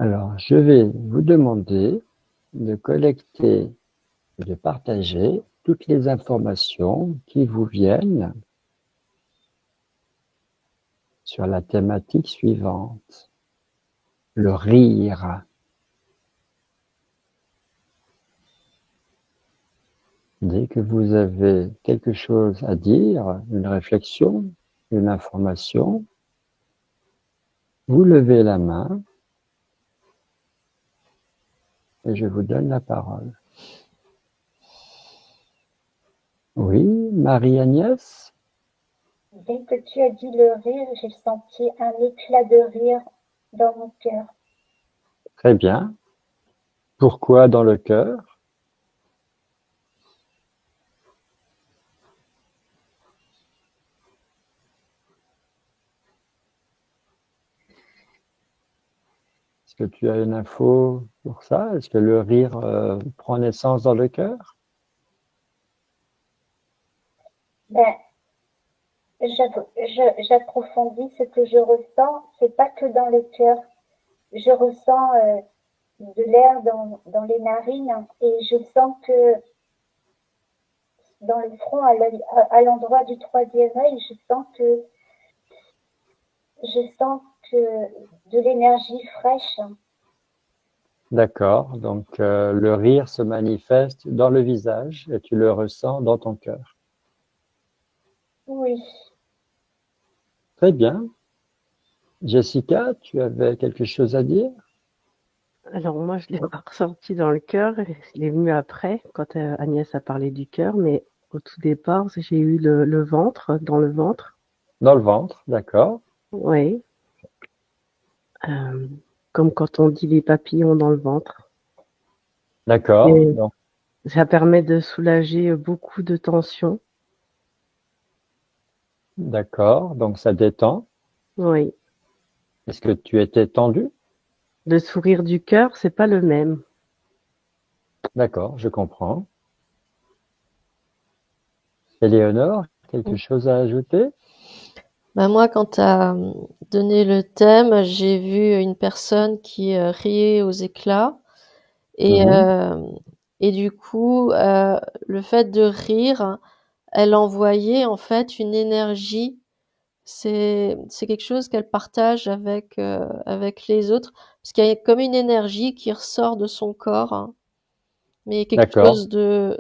Alors, je vais vous demander de collecter et de partager toutes les informations qui vous viennent sur la thématique suivante, le rire. Dès que vous avez quelque chose à dire, une réflexion, une information, vous levez la main et je vous donne la parole. Oui, Marie-Agnès? Dès que tu as dit le rire, j'ai senti un éclat de rire dans mon cœur. Très bien. Pourquoi dans le cœur? Est-ce que tu as une info pour ça? Est-ce que le rire prend naissance dans le cœur? Ben, j'approfondis ce que je ressens, c'est pas que dans le cœur. Je ressens de l'air dans les narines et je sens que dans le front, à l'endroit du troisième œil, je sens que de l'énergie fraîche. D'accord. Donc, le rire se manifeste dans le visage et tu le ressens dans ton cœur. Oui. Très bien. Jessica, tu avais quelque chose à dire? Alors moi, je l'ai pas ressenti dans le cœur, je l'ai venu après, quand Agnès a parlé du cœur, mais au tout départ, j'ai eu le ventre, dans le ventre, Dans le ventre, d'accord. oui, euh, comme quand on dit les papillons dans le ventre. D'accord. Et Donc, ça permet de soulager beaucoup de tensions, d'accord. Donc, ça détend. oui. Est-ce que tu étais tendu? Le sourire du cœur, c'est pas le même. D'accord, je comprends. Éléonore, quelque chose à ajouter? Bah moi, quand tu as donné le thème, j'ai vu une personne qui riait aux éclats et, Mhm. euh, et du coup, le fait de rire, elle envoyait en fait une énergie. C'est quelque chose qu'elle partage avec les autres, parce qu'il y a comme une énergie qui ressort de son corps, hein, mais quelque D'accord. chose de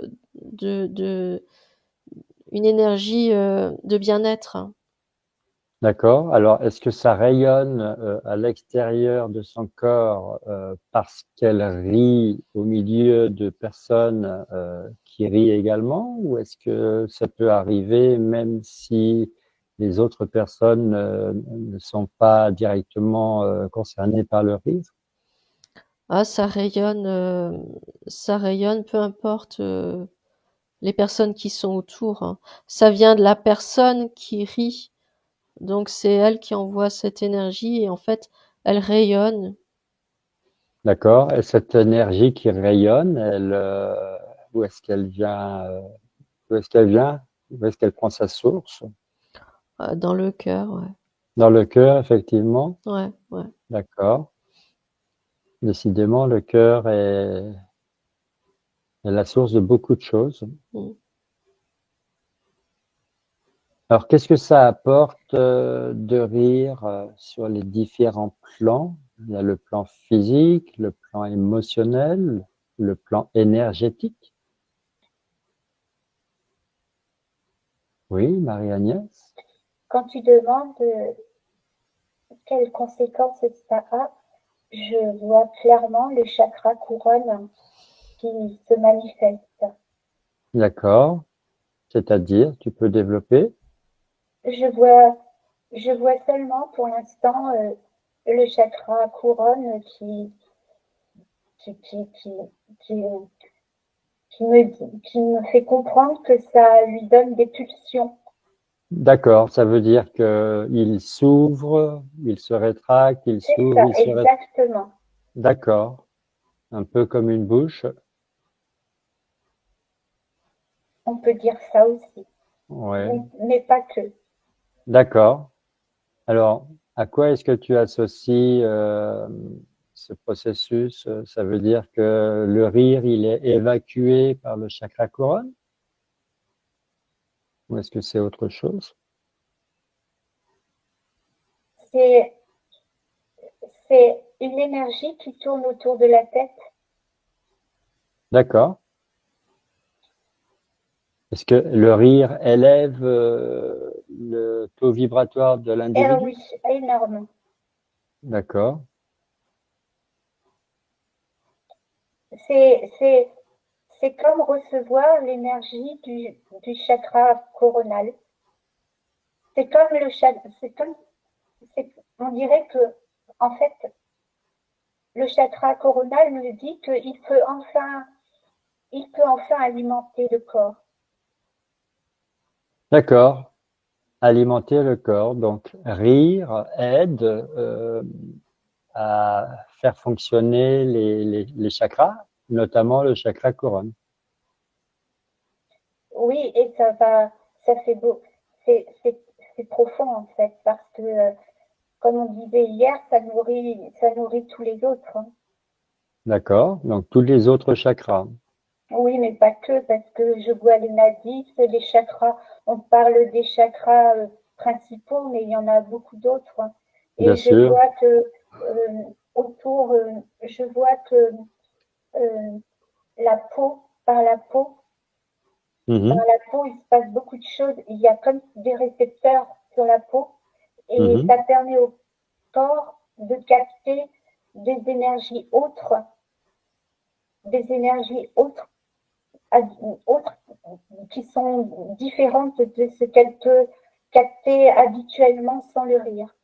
une énergie de bien-être, hein. D'accord. Alors, est-ce que ça rayonne à l'extérieur de son corps parce qu'elle rit au milieu de personnes qui rient également, ou est-ce que ça peut arriver même si les autres personnes ne sont pas directement concernées par le rire? Ah, ça rayonne, peu importe les personnes qui sont autour, hein. Ça vient de la personne qui rit, donc c'est elle qui envoie cette énergie et en fait, elle rayonne. D'accord. Et cette énergie qui rayonne, où est-ce qu'elle vient, où est-ce qu'elle vient? Où est-ce qu'elle prend sa source? Dans le cœur, ouais. Dans le cœur, effectivement. Ouais, ouais. D'accord. Décidément, le cœur est la source de beaucoup de choses. Mm. Alors, qu'est-ce que ça apporte de rire sur les différents plans? Il y a le plan physique, le plan émotionnel, le plan énergétique. Oui, Marie-Agnès? Quand tu demandes quelles conséquences ça a, je vois clairement le chakra couronne qui se manifeste. D'accord. C'est-à-dire, tu peux développer? Je vois, je vois seulement pour l'instant le chakra couronne qui, qui, qui, qui, qui me fait comprendre que ça lui donne des pulsions. D'accord. Ça veut dire qu'il s'ouvre, il se rétracte, il C'est s'ouvre, ça, il se rétracte. exactement. D'accord. Un peu comme une bouche. On peut dire ça aussi, Ouais. mais pas que. D'accord. Alors, à quoi est-ce que tu associes ce processus, ça veut dire que le rire, il est évacué par le chakra couronne? Ou est-ce que c'est autre chose? C'est c'est une énergie qui tourne autour de la tête. D'accord. Est-ce que le rire élève le taux vibratoire de Eh l'individu? oui, énorme. D'accord. C'est comme recevoir l'énergie du chakra coronal. C'est comme le chakra, on dirait que, en fait, le chakra coronal nous dit qu'il il peut enfin alimenter le corps. D'accord. Alimenter le corps. Donc, rire aide à faire fonctionner les chakras, notamment le chakra couronne. Oui, et ça fait beau. C'est profond, en fait, parce que, comme on disait hier, ça nourrit tous les autres. Hein. D'accord. Donc, tous les autres chakras. Oui, mais pas que, parce que je vois les nadis, les chakras, on parle des chakras principaux, mais il y en a beaucoup d'autres. Hein. Bien Et je sûr. vois que autour, je vois que la peau, par la peau, Mhm. dans la peau, il se passe beaucoup de choses. Il y a comme des récepteurs sur la peau et Mhm. ça permet au corps de capter des énergies autres qui sont différentes de ce qu'elle peut capter habituellement sans le rire.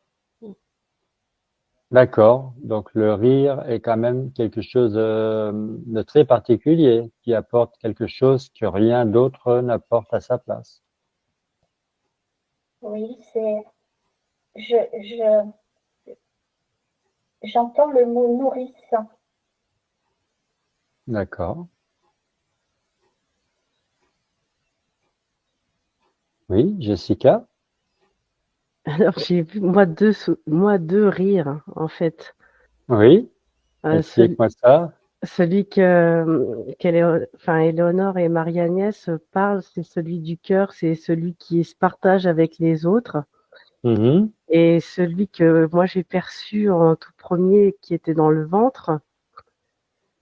D'accord. Donc, le rire est quand même quelque chose de très particulier, qui apporte quelque chose que rien d'autre n'apporte à sa place. Oui, je, j'entends le mot nourrice. D'accord. Oui, Jessica? Alors, j'ai vu, moi, deux rires, en fait. Oui, Celui, explique-moi ça. celui enfin, Éléonore et Marie-Agnès parlent, c'est celui du cœur, c'est celui qui se partage avec les autres. Mhm. Et celui que moi j'ai perçu en tout premier, qui était dans le ventre,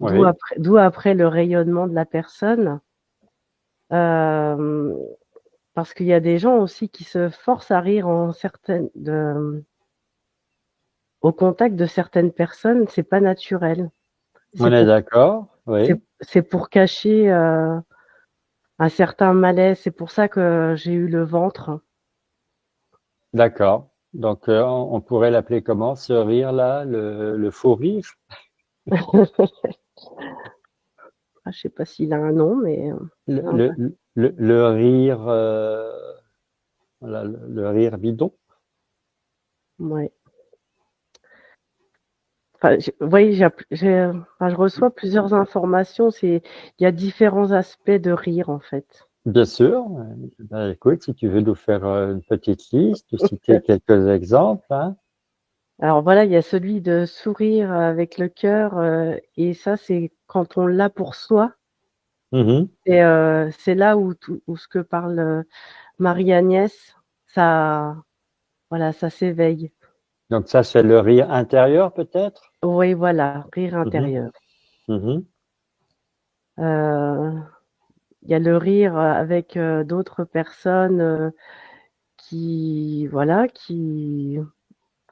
Oui, d'où après le rayonnement de la personne. Euh, Parce qu'il y a des gens aussi qui se forcent à rire au contact de certaines personnes, c'est pas naturel. C'est on est pour, d'accord. Oui, c'est pour cacher un certain malaise. C'est pour ça que j'ai eu le ventre. d'accord. Donc, on pourrait l'appeler comment, ce rire-là, le faux rire? Ah, je sais pas s'il a un nom, mais Le, non, le rire, voilà, le rire bidon? ouais. Enfin, vous voyez, enfin, je reçois plusieurs informations. Il y a différents aspects de rire, en fait. Bien sûr. Ben, écoute, si tu veux nous faire une petite liste, ou citer quelques exemples, hein. Alors voilà, il y a celui de sourire avec le cœur, et ça, c'est quand on l'a pour soi. Mhm. Et c'est là où ce que parle Marie-Agnès, ça, voilà, ça s'éveille. Donc ça, c'est le rire intérieur, peut-être? Oui, voilà, rire Mhm. intérieur. Mhm. Euh, Il y a le rire avec d'autres personnes voilà, qui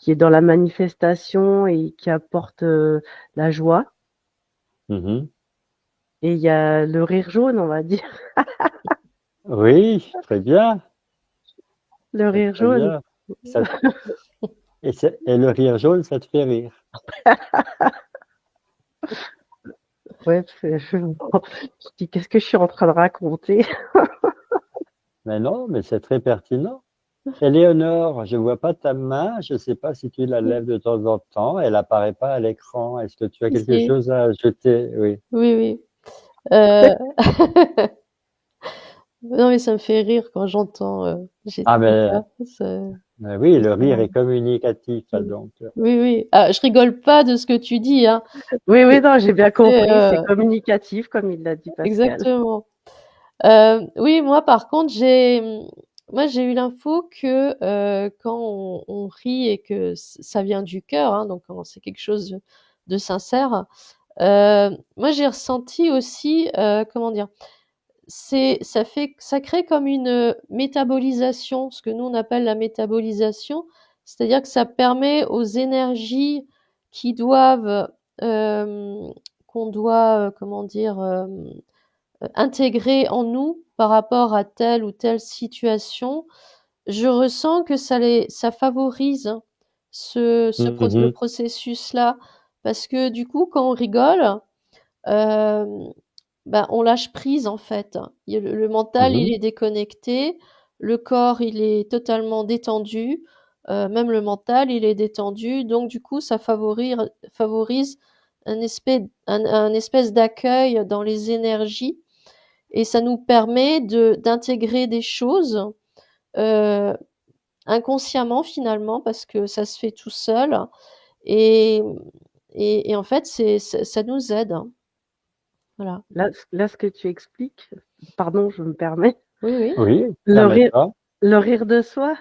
est dans la manifestation et qui apporte la joie. Mhm. Et il y a le rire jaune, on va dire. Oui, très bien, Le très, rire très jaune. bien. Ça, et le rire jaune, ça te fait rire. Ouais, je dis, qu'est-ce que je suis en train de raconter? Mais non, mais c'est très pertinent. Éléonore, je vois pas ta main. Je sais pas si tu la lèves de temps en temps. Elle apparaît pas à l'écran. Est-ce que tu as quelque Si, chose à ajouter? Oui. oui, oui. Euh, Non, mais ça me fait rire quand j'entends j'ai Ah, mais oui, le rire voilà. est communicatif, donc. Oui, oui. Ah, je rigole pas de ce que tu dis, hein. Oui, oui, non, j'ai bien C'est, compris. C'est communicatif, comme il l'a dit Pascal. exactement. Oui, moi, par contre, moi, j'ai eu l'info que quand on rit et que ça vient du cœur, hein, donc quand c'est quelque chose de sincère, moi, j'ai ressenti aussi, comment dire, ça crée comme une métabolisation, ce que nous on appelle la métabolisation, c'est-à-dire que ça permet aux énergies qui doivent, qu'on doit, comment dire, intégrer en nous par rapport à telle ou telle situation. Je ressens que ça favorise ce Mhm, processus-là, parce que du coup, quand on rigole, euh, ben, on lâche prise en fait. Le mental, il mhm. est déconnecté, le corps, il est totalement détendu, même le mental, il est détendu. Donc du coup, ça favorise un espèce d'accueil dans les énergies et ça nous permet d'intégrer des choses euh, inconsciemment finalement parce que ça se fait tout seul et, et en fait, ça nous aide, hein. Voilà. Là, ce que tu expliques, pardon, je me permets, Oui, oui. Oui, le rire, permets-toi. le rire de soi,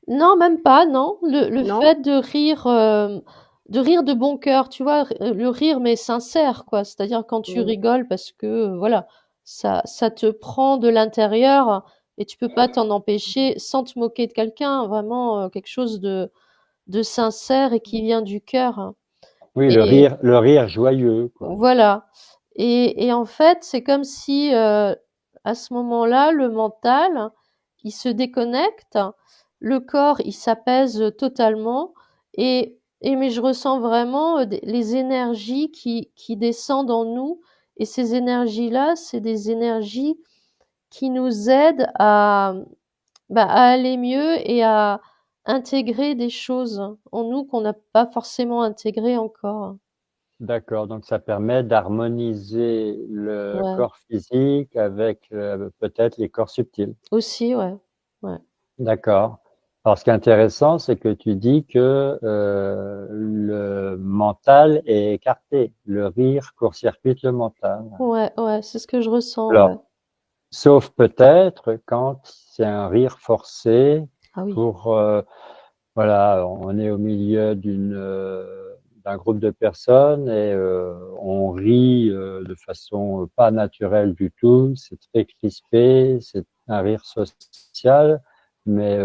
Non, même pas, non. Le non? fait de rire de bon cœur, tu vois, le rire mais sincère, quoi. C'est-à-dire quand tu Mm. rigoles parce que, voilà, ça te prend de l'intérieur et tu peux pas t'en empêcher sans te moquer de quelqu'un. Vraiment quelque chose de sincère et qui vient du cœur, hein. Oui, Et le rire joyeux, quoi. voilà. Et en fait, c'est comme si à ce moment-là, le mental, il se déconnecte, le corps, il s'apaise totalement, mais je ressens vraiment les énergies qui descendent en nous. Et ces énergies-là, c'est des énergies qui nous aident à aller mieux et à intégrer des choses en nous qu'on n'a pas forcément intégrées encore. D'accord, donc ça permet d'harmoniser le Ouais, corps physique avec peut-être les corps subtils. aussi, ouais. Ouais. D'accord. Alors, ce qui est intéressant, c'est que tu dis que le mental est écarté. Le rire court-circuite le mental. Ouais, ouais, c'est ce que je ressens, ouais. Alors, sauf peut-être quand c'est un rire forcé Ah oui. pour, voilà, on est au milieu d'un groupe de personnes et on rit de façon pas naturelle du tout. C'est très crispé, c'est un rire social, mais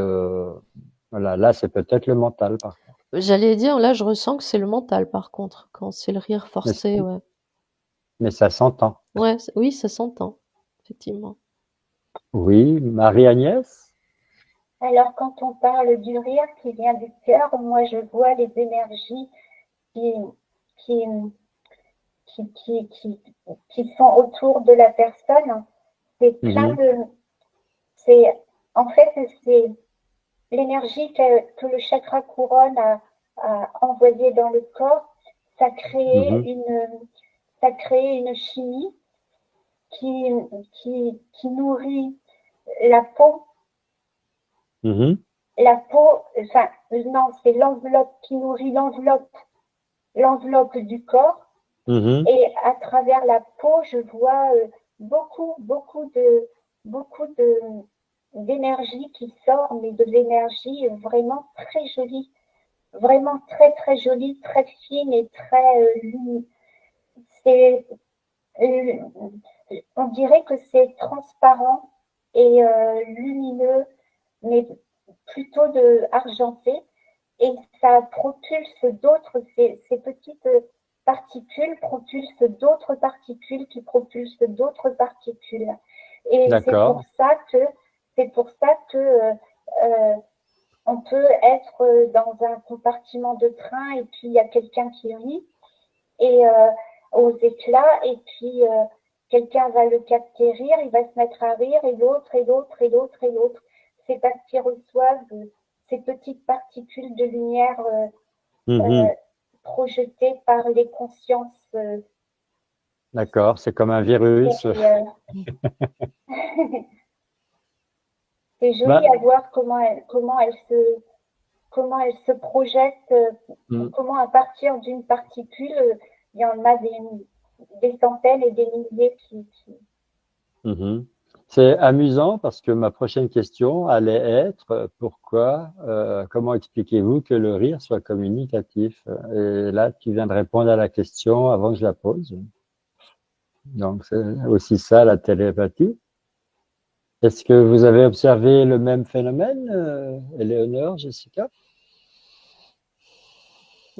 voilà, là, c'est peut-être le mental, par contre. J'allais dire, là, je ressens que c'est le mental, par contre, quand c'est le rire Mais, forcé, ouais. mais ça s'entend. Ouais, oui, ça s'entend, effectivement. Oui, Marie-Agnès? Alors, quand on parle du rire qui vient du cœur, moi, je vois les énergies qui, qui, qui, qui, qui, qui sont autour de la personne. C'est plein Mhm, de. C'est, en fait, c'est l'énergie que le chakra couronne a envoyée dans le corps. Ça crée mhm, une, ça crée une chimie qui, qui nourrit la peau. mhm, La peau, enfin, non, c'est l'enveloppe qui nourrit l'enveloppe du corps. mhm. Et à travers la peau, je vois beaucoup, beaucoup d'énergie qui sort, mais de l'énergie vraiment très jolie, vraiment très, très jolie, très fine et très c'est, euh, on dirait que c'est transparent et lumineux, mais plutôt de argenté, et ça propulse ces petites particules propulsent d'autres particules qui propulsent d'autres particules. Et D'accord, c'est pour ça que euh, on peut être dans un compartiment de train et puis il y a quelqu'un qui rit et aux éclats et puis quelqu'un va le capter rire, il va se mettre à rire et l'autre et l'autre et l'autre et l'autre. C'est parce qu'ils reçoivent ces petites particules de lumière mhm. euh, projetées par les consciences. D'accord, c'est comme un virus. Et, C'est joli Bah, à voir comment elle se projette, comment à partir d'une particule, il y en a des centaines et des milliers mhm. C'est amusant parce que ma prochaine question allait être comment expliquez-vous que le rire soit communicatif? Et là, tu viens de répondre à la question avant que je la pose. Donc, c'est aussi ça la télépathie. Est-ce que vous avez observé le même phénomène, Éléonore, Jessica?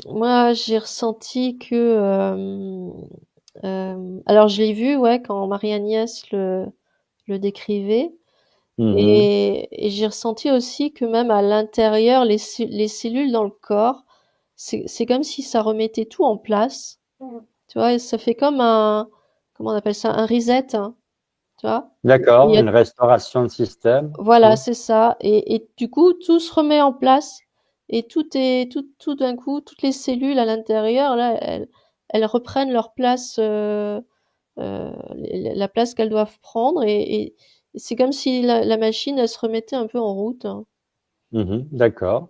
Moi, j'ai ressenti que, alors je l'ai vu, ouais, quand Marie-Agnès le décrivait, Mhm, et j'ai ressenti aussi que même à l'intérieur, les cellules dans le corps, c'est comme si ça remettait tout en place, qui. tu vois, et ça fait comme comment on appelle ça, un reset, hein, tu vois. Et il d'accord, y a une restauration de système. Voilà, Oui. c'est ça. Et du coup, tout se remet en place et tout d'un coup, toutes les cellules à l'intérieur, là, elles reprennent leur place, la place qu'elles doivent prendre et c'est comme si la machine, elle se remettait un peu en route, hein. Mhm, d'accord.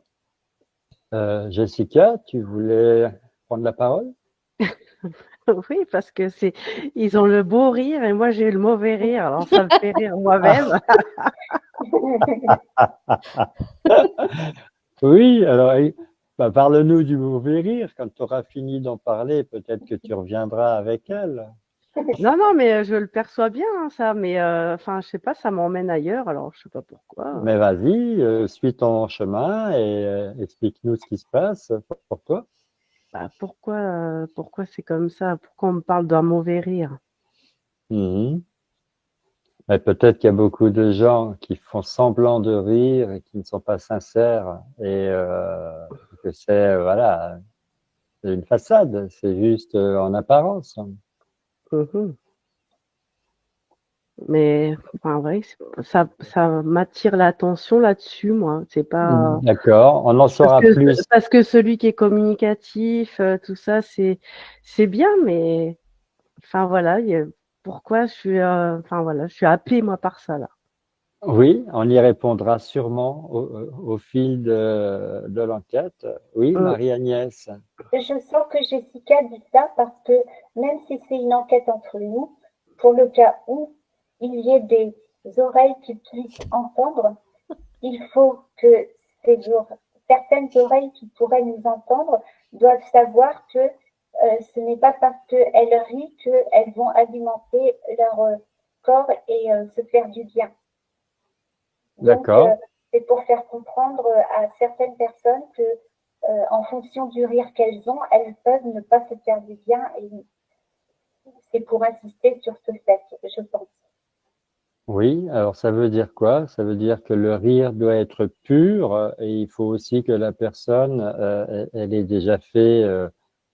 Jessica, tu voulais prendre la parole? Oui, parce que ils ont le beau rire et moi j'ai le mauvais rire, alors ça me fait rire moi-même. Oui, alors, bah, parle-nous du mauvais rire. Quand tu auras fini d'en parler, peut-être que tu reviendras avec elle. Non, non, mais je le perçois bien, hein, ça, mais enfin, je sais pas, ça m'emmène ailleurs, alors je sais pas pourquoi. Mais vas-y, suis ton chemin et explique-nous ce qui se passe pour toi. Bah, pourquoi c'est comme ça? Pourquoi on me parle d'un mauvais rire? Mhm. Mais peut-être qu'il y a beaucoup de gens qui font semblant de rire et qui ne sont pas sincères et que c'est voilà, c'est une façade, c'est juste en apparence. Mhm. Mais enfin, ouais, ça m'attire l'attention là-dessus, moi. C'est pas D'accord, on en parce saura que plus. parce que celui qui est communicatif, tout ça, c'est bien, mais enfin voilà, pourquoi enfin voilà, je suis happée moi par ça là. Oui, on y répondra sûrement au fil de l'enquête. Oui, Mm, Marie-Agnès. Je sens que Jessica dit ça parce que même si c'est une enquête entre nous, pour le cas où il y ait des oreilles qui puissent entendre, il faut que certaines oreilles qui pourraient nous entendre doivent savoir que ce n'est pas parce qu'elles rient qu'elles vont alimenter leur corps et se faire du bien. Donc, D'accord, c'est pour faire comprendre à certaines personnes que, en fonction du rire qu'elles ont, elles peuvent ne pas se faire du bien et c'est pour insister sur ce fait, je pense. oui, alors ça veut dire quoi? Ça veut dire que le rire doit être pur et il faut aussi que la personne, elle ait déjà fait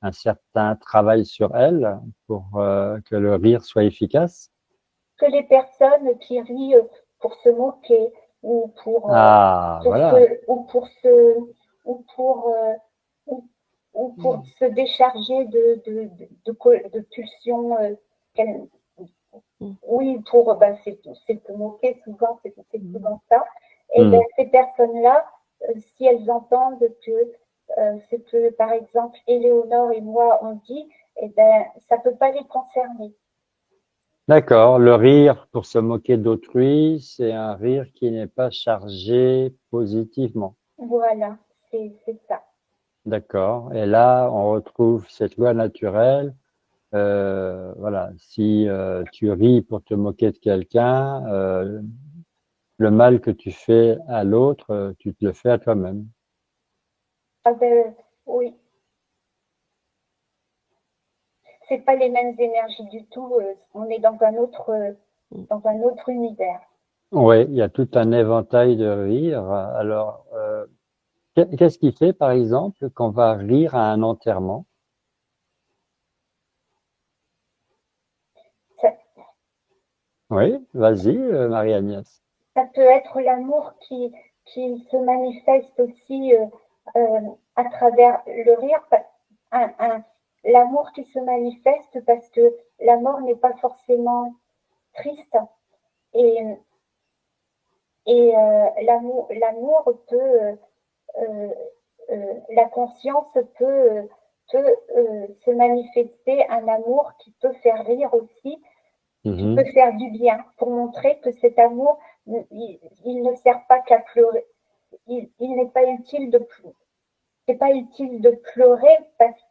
un certain travail sur elle pour que le rire soit efficace. Que les personnes qui rient pour se moquer ou Ah, voilà. pour se ou pour ou, ou pour se décharger de pulsions Mm. oui c'est se moquer souvent c'est mm, souvent ça et ben Hmm, ces personnes-là si elles entendent que ce que par exemple Éléonore et moi on dit et ben ça peut pas les concerner. d'accord. Le rire pour se moquer d'autrui, c'est un rire qui n'est pas chargé positivement. Voilà, c'est ça. D'accord. Et là, on retrouve cette loi naturelle. Voilà. Si tu ris pour te moquer de quelqu'un, le mal que tu fais à l'autre, tu te le fais à toi-même. Ah ben, oui, c'est pas les mêmes énergies du tout. On est Mm. dans un autre univers. Oui, il y a tout un éventail de rires. Alors, qu'est-ce qui fait, par exemple, qu'on va rire à un enterrement? Ça, Oui, vas-y, Marie-Agnès. ça peut être l'amour qui se manifeste aussi à travers le rire. L'amour qui se manifeste parce que la mort n'est pas forcément triste et Et l'amour peut, la conscience peut se manifester un amour qui peut faire rire aussi, qui peut faire du bien, pour montrer que cet amour, il ne sert pas qu'à pleurer. Il n'est pas utile de pleurer. C'est pas utile de pleurer,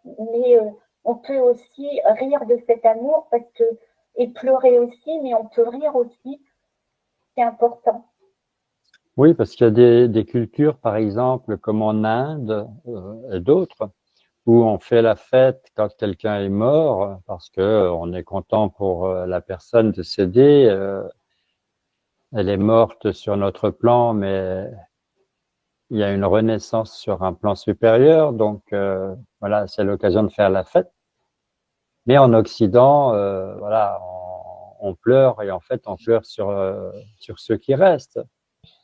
mais on peut aussi rire de cet amour et pleurer aussi, mais on peut rire aussi. C'est important. Oui, parce qu'il y a des cultures, par exemple, comme en Inde et d'autres, où on fait la fête quand quelqu'un est mort, parce que on est content pour la personne décédée. Elle est morte sur notre plan, mais il y a une renaissance sur un plan supérieur, donc voilà, c'est l'occasion de faire la fête. Mais en Occident, voilà, on pleure et en fait, on pleure sur ceux qui restent.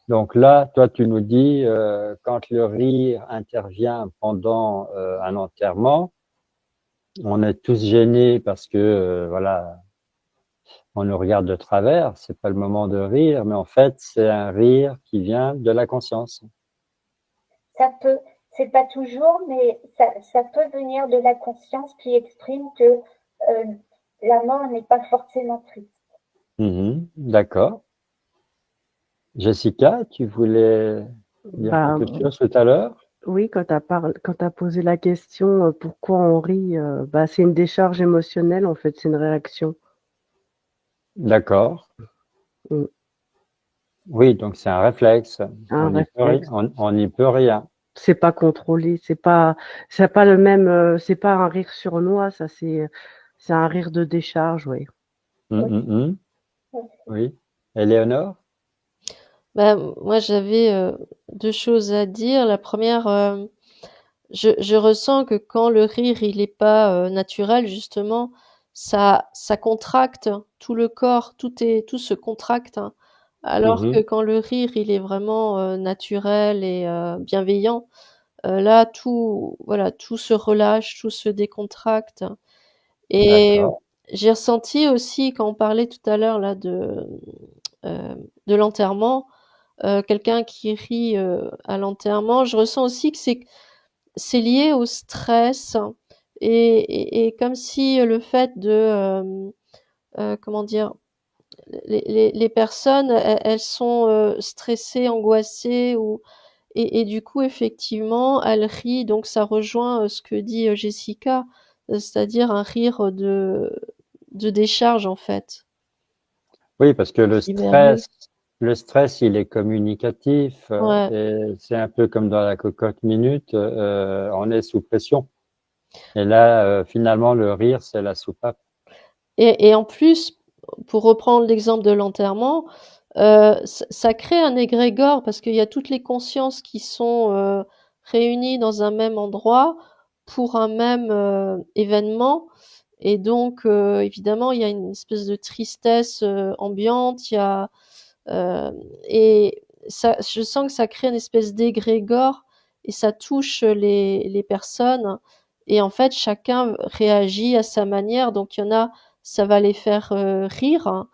Donc là, toi, tu nous dis, quand le rire intervient pendant un enterrement, on est tous gênés parce que, voilà, on nous regarde de travers. C'est pas le moment de rire, mais en fait, c'est un rire qui vient de la conscience. Ça peut, c'est pas toujours, mais ça peut venir de la conscience qui exprime que la mort n'est pas forcément triste. D'accord. Jessica, tu voulais dire quelque chose tout à l'heure? Oui, quand tu as posé la question pourquoi on rit, c'est une décharge émotionnelle, en fait, c'est une réaction. D'accord. Oui, donc c'est un réflexe. Un réflexe. On n'y peut rien. C'est pas contrôlé, c'est pas le même, c'est pas un rire sournois, ça c'est un rire de décharge, oui. Oui. Éléonore? Moi, j'avais 2 choses à dire. La première, je ressens que quand le rire, il est pas naturel, justement, ça contracte tout le corps, tout se contracte, hein. Alors que quand le rire, il est vraiment naturel et bienveillant, là, tout se relâche, tout se décontracte. Et j'ai ressenti aussi, quand on parlait tout à l'heure là de l'enterrement, quelqu'un qui rit à l'enterrement, je ressens aussi que c'est lié au stress et comme si le fait de comment dire, les personnes, elles sont stressées, angoissées et du coup effectivement elles rient, donc ça rejoint ce que dit Jessica, c'est-à-dire un rire de décharge en fait. Oui, parce que Libéré. le stress, il est communicatif Ouais. et c'est un peu comme dans la cocotte minute, on est sous pression. Et là, finalement, le rire, c'est la soupape. Et en plus, pour reprendre l'exemple de l'enterrement, ça crée un égrégore parce qu'il y a toutes les consciences qui sont réunies dans un même endroit pour un même événement et donc évidemment, il y a une espèce de tristesse ambiante, il y a et ça je sens que ça crée une espèce d'égrégore et ça touche les personnes et en fait, chacun réagit à sa manière. Donc il y en a, ça va les faire rire, hein,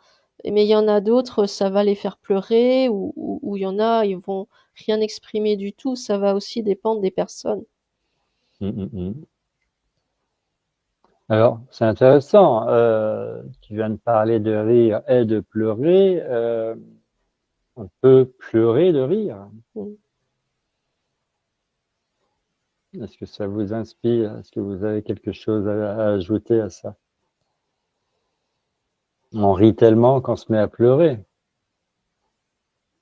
mais il y en a d'autres, ça va les faire pleurer ou il y en a, ils vont rien exprimer du tout. Ça va aussi dépendre des personnes. Alors, c'est intéressant. Tu viens de parler de rire et de pleurer. On peut pleurer de rire. Est-ce que ça vous inspire? Est-ce que vous avez quelque chose à ajouter à ça? On rit tellement qu'on se met à pleurer.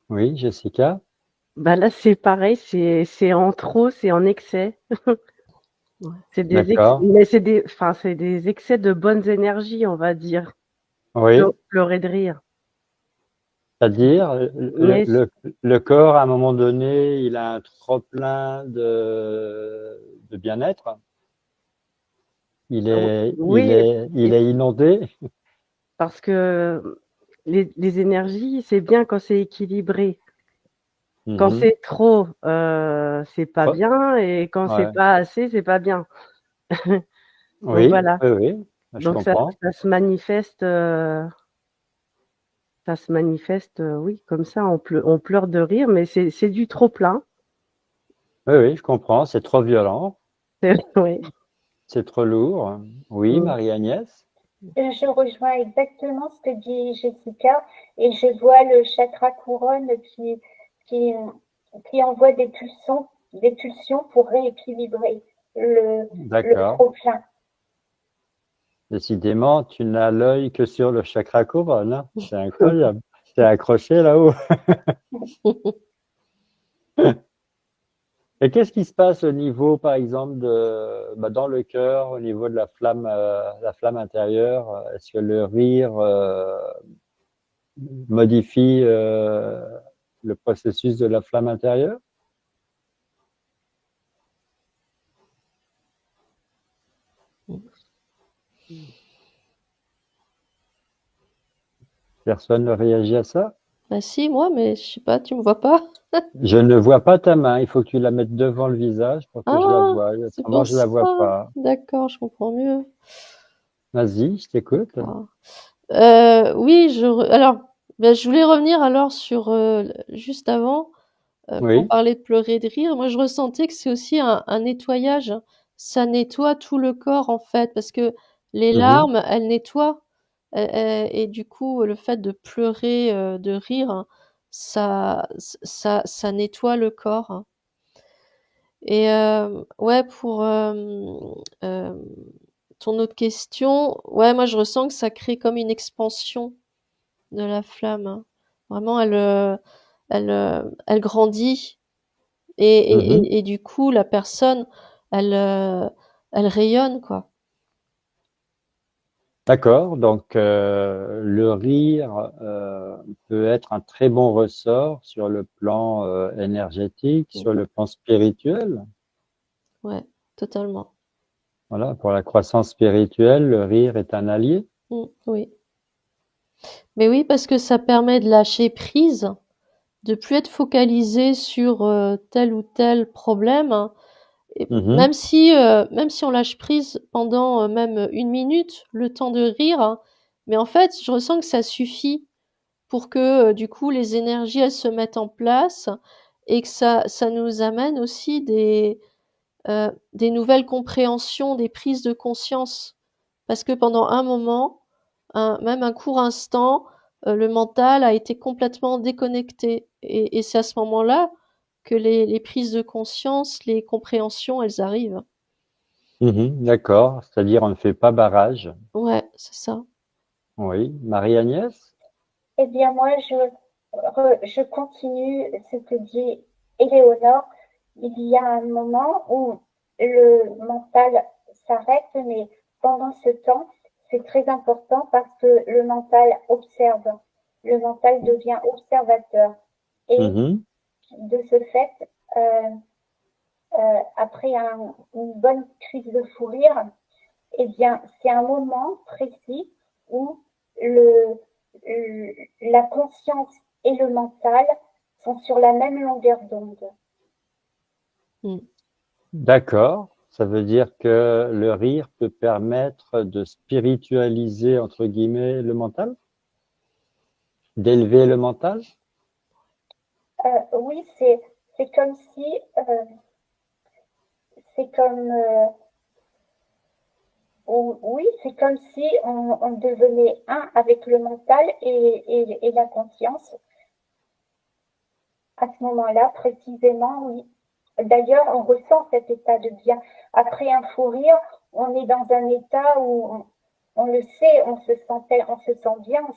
Oui, Jessica? Là, c'est pareil, c'est en trop, c'est en excès. C'est D'accord. mais c'est des excès de bonnes énergies, on va dire. Oui. Pleurer de rire. C'est-à-dire, Mais le corps, à un moment donné, il a un trop-plein de bien-être. Il est oui, inondé. parce que les énergies, c'est bien quand c'est équilibré. Quand c'est trop, c'est pas bien et quand c'est pas assez, c'est pas bien. Donc Oui, voilà. oui, je Donc ça comprends. se manifeste ça se manifeste, oui, comme ça, on pleure de rire, mais c'est du trop plein. Oui, oui, je comprends. C'est trop violent. Oui. C'est trop lourd. Oui, Mm. Marie-Agnès? Je rejoins exactement ce que dit Jessica et je vois le chakra couronne qui, qui envoie des pulsions pour rééquilibrer le D'accord. trop-plein. Décidément, tu n'as l'œil que sur le chakra couronne, hein. C'est incroyable. T'es accroché là-haut. Et qu'est-ce qui se passe au niveau, par exemple, dans le cœur, au niveau de la flamme intérieure? Est-ce que le rire modifie le processus de la flamme intérieure? Personne ne réagit à ça? Bah si, moi, mais je sais pas, tu me vois pas? Je ne vois pas ta main. Il faut que tu la mettes devant le visage pour que je la Ah, voie. c'est Autrement, pour je la vois ça. pas. D'accord, je comprends mieux. Vas-y, je t'écoute. D'accord. Oui, alors, ben, je voulais revenir alors sur juste avant, quand on Oui. parlait de pleurer, de rire. Moi, je ressentais que c'est aussi un nettoyage. Ça nettoie tout le corps en fait, parce que les Mhm. larmes, elles nettoient. Et du coup, le fait de pleurer, de rire, hein, ça nettoie le corps, hein. Et ouais, pour ton autre question, ouais, moi je ressens que ça crée comme une expansion de la flamme, hein. Vraiment, elle grandit et, Mhm. et du coup, la personne, elle, elle rayonne, quoi. D'accord. Donc, le rire peut être un très bon ressort sur le plan énergétique, sur Mhm. le plan spirituel. Ouais, totalement. Voilà, pour la croissance spirituelle, le rire est un allié. Oui. Mais oui, parce que ça permet de lâcher prise, de plus être focalisé sur tel ou tel problème, hein. Et Mhm. même si on lâche prise pendant même une minute, le temps de rire, hein, mais en fait, je ressens que ça suffit pour que du coup les énergies elles se mettent en place et que ça nous amène aussi des nouvelles compréhensions, des prises de conscience. Parce que pendant un moment, même un court instant, le mental a été complètement déconnecté. Et c'est à ce moment-là que les prises de conscience, les compréhensions, elles arrivent. Mhm. D'accord. C'est-à-dire, on ne fait pas barrage. Ouais, c'est ça. Oui. Marie-Agnès? Eh bien, moi, je continue ce que dit Éléonore. Il y a un moment où le mental s'arrête, mais pendant ce temps, c'est très important parce que le mental observe. Le mental devient observateur. Et Mhm. de ce fait, euh, après une bonne crise de fou rire, eh bien, c'est un moment précis où le, la conscience et le mental sont sur la même longueur d'onde. Mm. D'accord. Ça veut dire que le rire peut permettre de spiritualiser, entre guillemets, le mental, d'élever le mental. Oui, c'est comme si, c'est comme, oui, c'est comme si on devenait un avec le mental et la conscience. À ce moment-là, précisément, oui. D'ailleurs, on ressent cet état de bien. Après un fou rire, on est dans un état où on le sait, on se sent bien, on se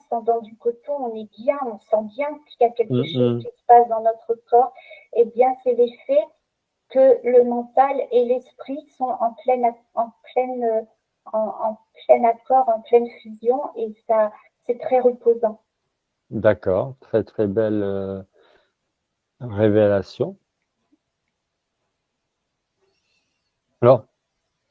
sent dans du coton, on est bien, on sent bien qu'il y a quelque chose qui Mhm. se passe dans notre corps. Eh bien, c'est l'effet que le mental et l'esprit sont en plein accord, en pleine fusion, et ça, c'est très reposant. D'accord. Très, très belle révélation. Alors,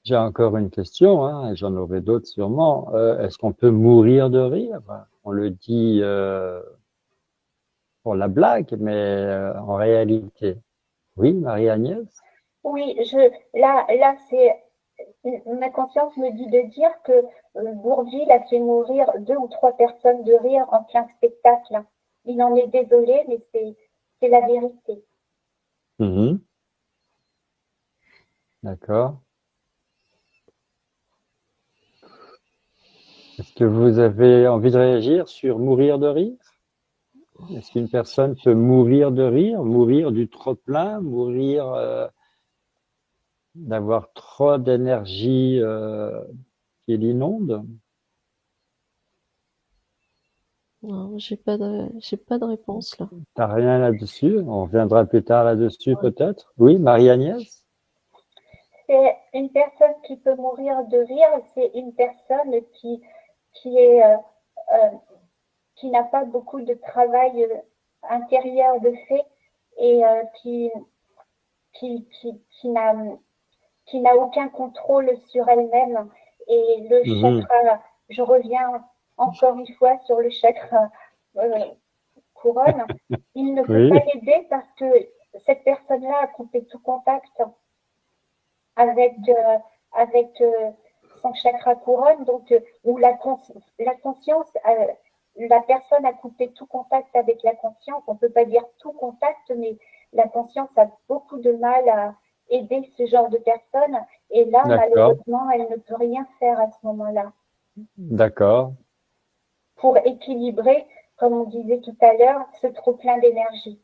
j'ai encore une question, hein, et j'en aurai d'autres sûrement. Est-ce qu'on peut mourir de rire? On le dit pour la blague, mais en réalité. Oui, Marie-Agnès? Oui, là, ma conscience me dit de dire que Bourvil a fait mourir 2 ou 3 personnes de rire en plein spectacle. Il en est désolé, mais c'est la vérité. Mhm. D'accord. Est-ce que vous avez envie de réagir sur mourir de rire? Est-ce qu'une personne peut mourir de rire, mourir du trop-plein, mourir d'avoir trop d'énergie qui l'inonde? Non, j'ai pas de réponse là. T'as rien là-dessus? On reviendra plus tard là-dessus peut-être. Oui, Marie-Agnès? C'est une personne qui peut mourir de rire, c'est une personne qui est qui n'a pas beaucoup de travail intérieur de fait et qui, qui, qui n'a qui n'a aucun contrôle sur elle-même. Et le Mhm. chakra, je reviens encore une fois sur le chakra couronne, il ne peut pas Oui, l'aider parce que cette personne-là a coupé tout contact avec, son chakra couronne, donc où la conscience, la personne a coupé tout contact avec la conscience. On ne peut pas dire tout contact, mais la conscience a beaucoup de mal à aider ce genre de personne. Et là, d'accord, malheureusement, elle ne peut rien faire à ce moment-là d'accord. pour équilibrer, comme on disait tout à l'heure, ce trop plein d'énergie.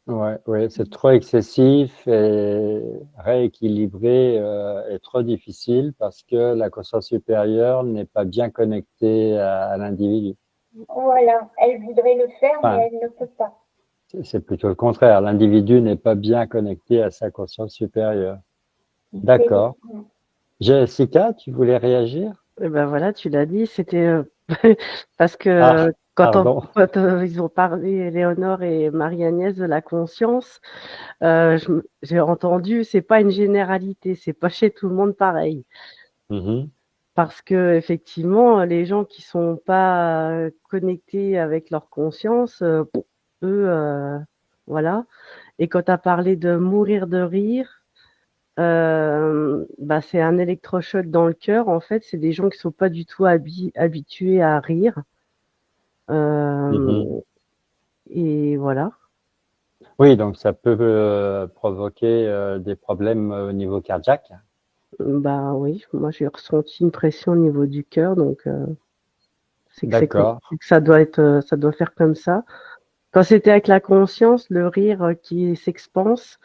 Ouais, ouais, c'est trop excessif et rééquilibrer est trop difficile parce que la conscience supérieure n'est pas bien connectée à l'individu. Voilà, elle voudrait le faire, mais Enfin, elle ne peut pas. c'est plutôt le contraire. L'individu n'est pas bien connecté à sa conscience supérieure. D'accord. Jessica, tu voulais réagir? Et ben voilà, tu l'as dit, c'était parce Ah, que pardon. quand ils ont parlé, Léonore et Marie-Agnès, de la conscience, j'ai entendu, c'est pas une généralité, c'est pas chez tout le monde pareil. Mhm, Parce que effectivement, les gens qui sont pas connectés avec leur conscience, eux, voilà. Et quand tu as parlé de mourir de rire, bah, c'est un électrochoc dans le cœur. En fait, c'est des gens qui sont pas du tout habitués à rire. mhm. Euh, et voilà. Oui, donc ça peut provoquer des problèmes au niveau cardiaque. Bah oui, moi j'ai ressenti une pression au niveau du cœur, donc D'accord. c'est que ça doit être, ça doit faire comme ça. Quand c'était avec la conscience, le rire qui s'expanse,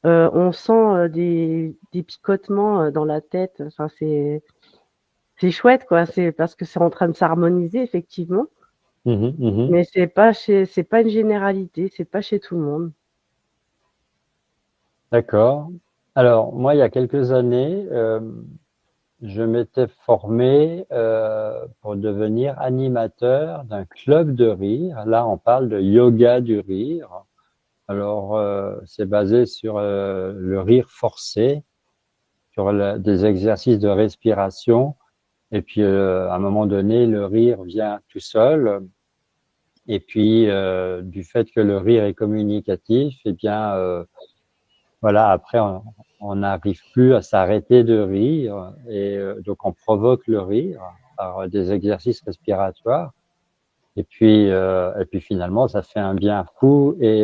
on sent des picotements dans la tête. Enfin, c'est chouette, quoi. C'est parce que c'est en train de s'harmoniser, effectivement. Mhm, mhm. Mais c'est pas une généralité, c'est pas chez tout le monde. D'accord. Alors, moi, il y a quelques années, je m'étais formé pour devenir animateur d'un club de rire. Là, on parle de yoga du rire. Alors, c'est basé sur le rire forcé, sur des exercices de respiration. Et puis, à un moment donné, le rire vient tout seul. Et puis, du fait que le rire est communicatif, eh bien, voilà, après, on n'arrive plus à s'arrêter de rire et donc on provoque le rire par des exercices respiratoires. Et puis finalement, ça fait un bien fou. Et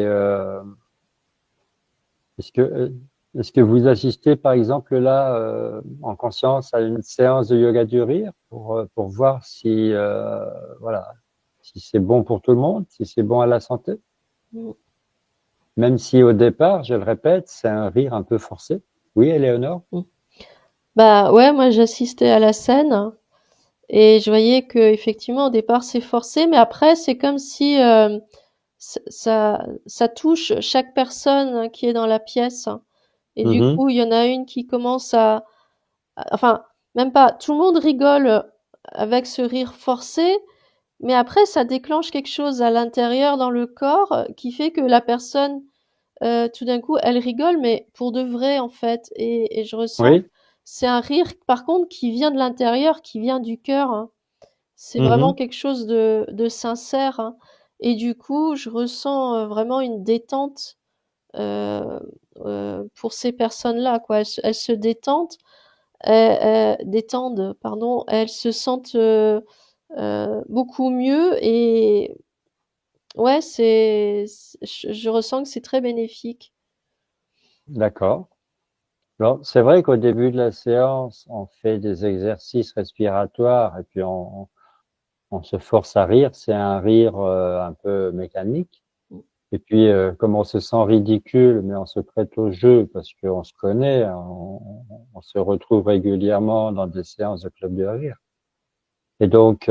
est-ce que euh, est-ce que vous assistez, par exemple, là, en conscience, à une séance de yoga du rire pour voir si voilà, si c'est bon pour tout le monde, si c'est bon à la santé, Mm. même si au départ, je le répète, c'est un rire un peu forcé. Oui, Éléonore? Mm. Bah ouais, moi j'assistais à la scène et je voyais que effectivement au départ c'est forcé, mais après c'est comme si ça touche chaque personne qui est dans la pièce. Et du Mhm. coup, il y en a une qui commence enfin, même pas, tout le monde rigole avec ce rire forcé, mais après ça déclenche quelque chose à l'intérieur dans le corps qui fait que la personne, tout d'un coup, elle rigole, mais pour de vrai en fait. Et je ressens, Oui. c'est un rire par contre qui vient de l'intérieur, qui vient du cœur, hein. C'est vraiment Mhm. quelque chose de sincère, hein. Et du coup, je ressens vraiment une détente pour ces personnes-là, quoi. Elles se détendent, détendent, pardon, elles se sentent beaucoup mieux et ouais, je ressens que c'est très bénéfique. D'accord. Alors, c'est vrai qu'au début de la séance, on fait des exercices respiratoires et puis on se force à rire. C'est un rire un peu mécanique. Et puis, comme on se sent ridicule, mais on se prête au jeu parce qu'on se connaît, on se retrouve régulièrement dans des séances de club de rire. Et donc,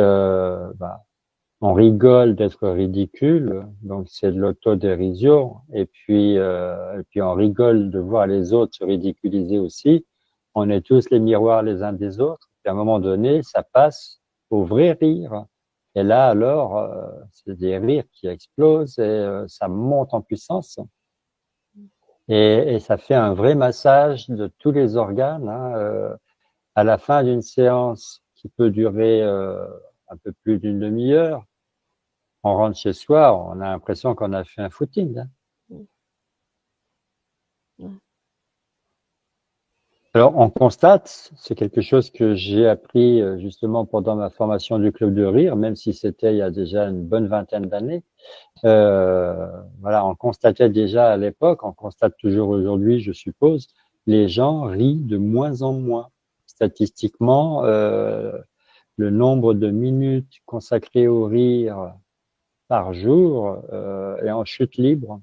on rigole d'être ridicule, donc c'est de l'autodérision. Et puis on rigole de voir les autres se ridiculiser aussi. On est tous les miroirs les uns des autres. Et à un moment donné, ça passe au vrai rire. Et là, alors, c'est des rires qui explosent et ça monte en puissance. Et ça fait un vrai massage de tous les organes. Hein, à la fin d'une séance qui peut durer un peu plus d'une demi-heure, on rentre chez soi, on a l'impression qu'on a fait un footing. Hein. Ouais. Alors, on constate, c'est quelque chose que j'ai appris justement pendant ma formation du Club de Rire, même si c'était il y a déjà une bonne vingtaine d'années. Voilà, on constatait déjà à l'époque, on constate toujours aujourd'hui, je suppose, les gens rient de moins en moins. Statistiquement, le nombre de minutes consacrées au rire par jour est en chute libre.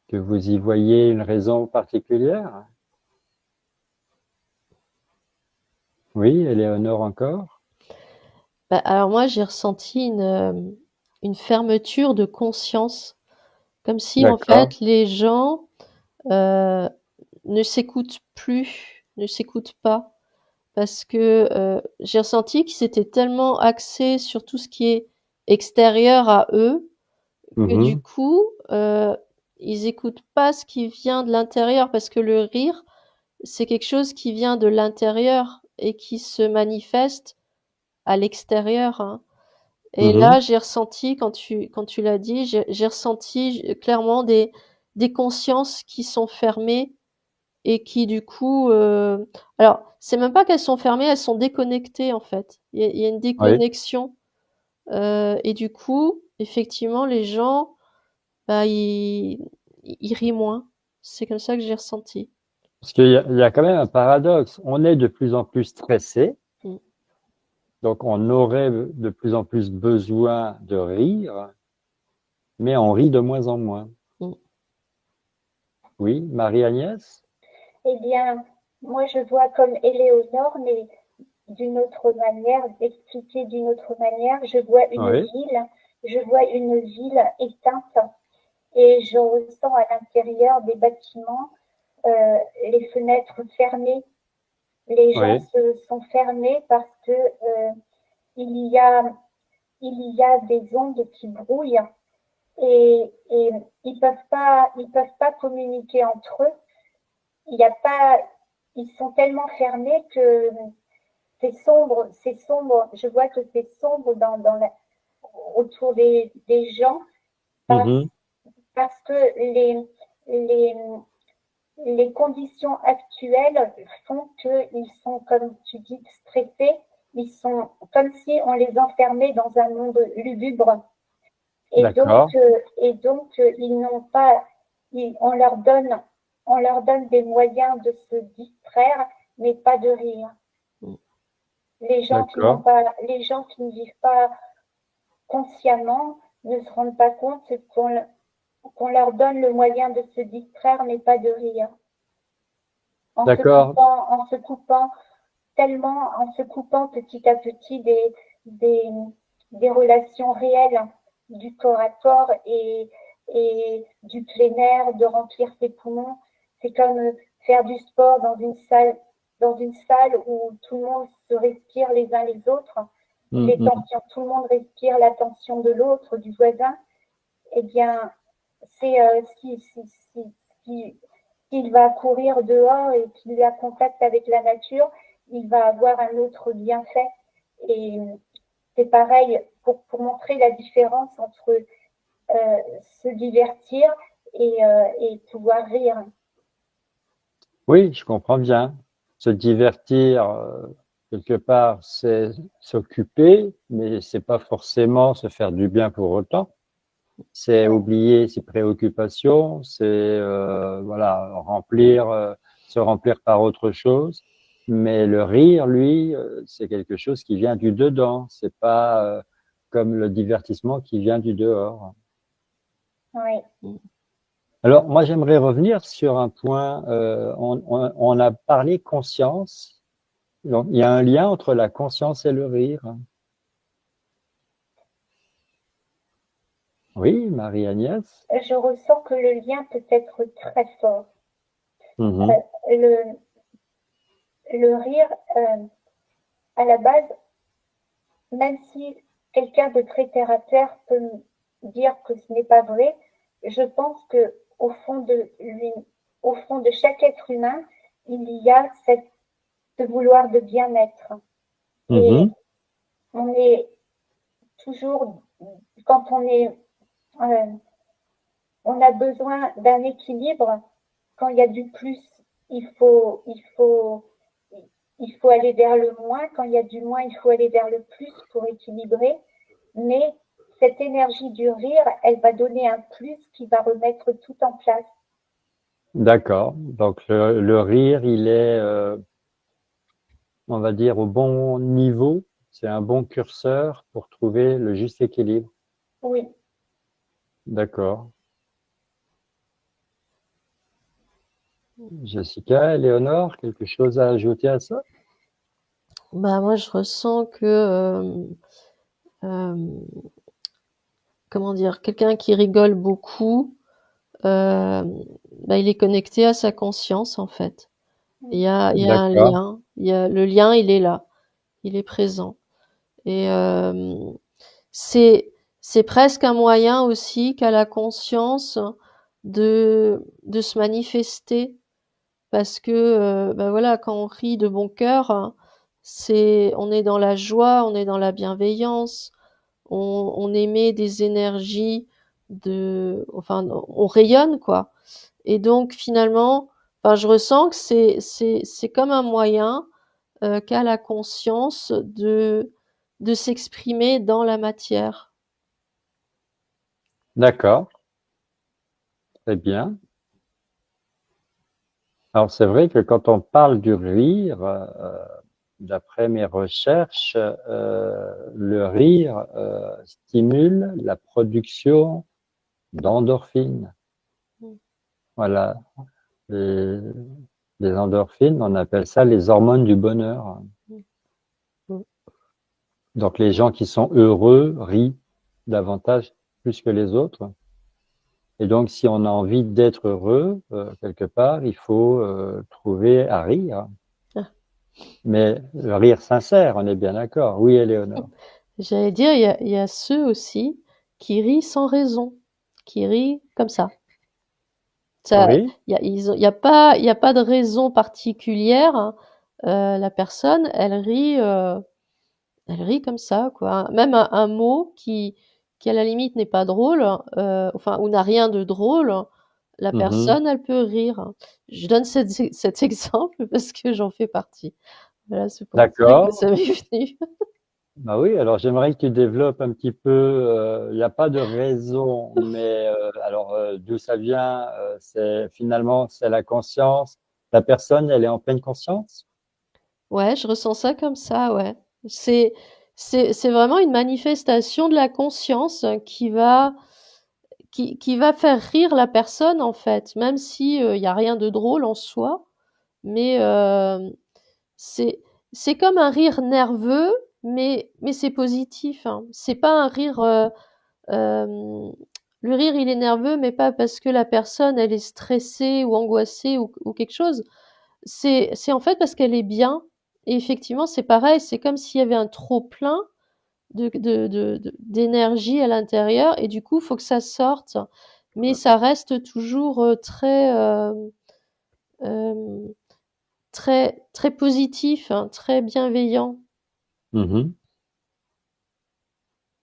Que vous y voyez une raison particulière? Oui, Éléonore encore? Bah, alors moi, j'ai ressenti une fermeture de conscience, comme si en D'accord. fait les gens ne s'écoutent plus, ne s'écoutent pas, parce que j'ai ressenti qu'ils étaient tellement axés sur tout ce qui est extérieur à eux que du Mhm. coup, ils écoutent pas ce qui vient de l'intérieur, parce que le rire, c'est quelque chose qui vient de l'intérieur et qui se manifeste à l'extérieur, hein. Et Mhm. là, j'ai ressenti, quand tu l'as dit, j'ai ressenti clairement des consciences qui sont fermées et qui du coup, alors c'est même pas qu'elles sont fermées, elles sont déconnectées en fait. Il y a une Oui. déconnexion et du coup, effectivement, les gens, bah, ils rient moins. C'est comme ça que j'ai ressenti. Parce qu'il y a quand même un paradoxe. On est de plus en plus stressé, Mm. donc on aurait de plus en plus besoin de rire, mais on rit de moins en moins. Mm. Oui, Marie-Agnès? Eh bien, moi je vois comme Éléonore, mais d'une autre manière, d'expliquer d'une autre manière, Oui. je vois une ville éteinte et je ressens à l'intérieur des bâtiments les fenêtres fermées. Les gens Oui. se sont fermés parce que il y a, il y a des ondes qui brouillent et ils peuvent pas communiquer entre eux. Il y a pas, ils sont tellement fermés que c'est sombre. Je vois que c'est sombre autour des gens parce, Mhm. parce que les, les conditions actuelles font qu'ils sont, comme tu dis, stressés. Ils sont comme si on les enfermait dans un monde lugubre. D'accord. Et donc ils n'ont pas, on leur donne des moyens de se distraire, mais pas de rire. Mm. D'accord. Les gens qui ne vivent pas consciemment ne se rendent pas compte qu'on leur donne le moyen de se distraire, mais pas de rire. D'accord. En se coupant tellement, en se coupant petit à petit des, des relations réelles du corps à corps et du plein air, de remplir ses poumons. C'est comme faire du sport dans une salle où tout le monde se respire les uns les autres, les Mhm. tensions, tout le monde respire la tension de l'autre, du voisin. Eh bien, c'est si, s'il va courir dehors et qu'il a contact avec la nature, il va avoir un autre bienfait. Et c'est pareil pour montrer la différence entre se divertir et pouvoir rire. Oui, je comprends bien. Se divertir, quelque part, c'est s'occuper, mais c'est pas forcément se faire du bien pour autant. C'est Ouais, oublier ses préoccupations, c'est voilà, se remplir par autre chose. Mais le rire, lui, c'est quelque chose qui vient du dedans. C'est pas comme le divertissement qui vient du dehors. ouais. Alors, moi, j'aimerais revenir sur un point. On a parlé conscience. Donc, il y a un lien entre la conscience et le rire. Oui, Marie-Agnès. Je ressens que le lien peut être très fort. Mhm. Le, le rire, à la base, même si quelqu'un de très terre à terre peut me dire que ce n'est pas vrai, je pense que au fond de lui, au fond de chaque être humain, il y a ce vouloir de bien-être. Et Mhm. on est toujours, quand euh, on a besoin d'un équilibre. Quand il y a du plus, il faut, il faut, il faut aller vers le moins. Quand il y a du moins, il faut aller vers le plus pour équilibrer. Mais cette énergie du rire, elle va donner un plus qui va remettre tout en place. D'accord. Donc, le rire, il est, on va dire, au bon niveau. C'est un bon curseur pour trouver le juste équilibre. Oui. D'accord. Jessica, Éléonore, quelque chose à ajouter à ça? Bah, moi, je ressens que, comment dire? Quelqu'un qui rigole beaucoup, bah, il est connecté à sa conscience, en fait. Il y a un D'accord. lien, le lien, il est là, il est présent. Et c'est c'est presque un moyen aussi qu'a la conscience de se manifester parce que bah voilà, quand on rit de bon cœur, c'est on est dans la joie, on est dans la bienveillance, on émet des énergies enfin on rayonne quoi. Et donc finalement, enfin je ressens que c'est comme un moyen qu'a la conscience de s'exprimer dans la matière. D'accord. Très bien. Alors, c'est vrai que quand on parle du rire, d'après mes recherches, le rire stimule la production d'endorphines. Mmh. Voilà. Les, les endorphines, on appelle ça les hormones du bonheur. Mmh. Mmh. Donc, les gens qui sont heureux rient davantage plus que les autres. Et donc, si on a envie d'être heureux, quelque part, il faut trouver à rire. Ah. Mais le rire sincère, on est bien d'accord. Oui, Éléonore. J'allais dire, il y a ceux aussi qui rient sans raison, qui rient comme ça. Ça, Oui. il y a pas de raison particulière, hein. La personne, elle rit comme ça, quoi. Même un mot qui à la limite n'est pas drôle, enfin, ou n'a rien de drôle, la Mhm. personne, elle peut rire. Je donne cet exemple parce que j'en fais partie. Voilà, c'est pour ça que D'accord. ça m'est venu. Bah oui, alors j'aimerais que tu développes un petit peu, il n'y a pas de raison, mais alors d'où ça vient, c'est finalement c'est la conscience. La personne, elle est en pleine conscience? Ouais, je ressens ça comme ça, ouais. C'est c'est vraiment une manifestation de la conscience qui va faire rire la personne, en fait, même si, il y a rien de drôle en soi, mais c'est c'est comme un rire nerveux, mais c'est positif, hein. C'est pas un rire, le rire, il est nerveux, mais pas parce que la personne, elle est stressée ou angoissée ou quelque chose. C'est en fait parce qu'elle est bien et effectivement, c'est pareil, c'est comme s'il y avait un trop plein d'énergie à l'intérieur et du coup, il faut que ça sorte. Mais ça reste toujours, hem, très positif, hein, très bienveillant. Mhm.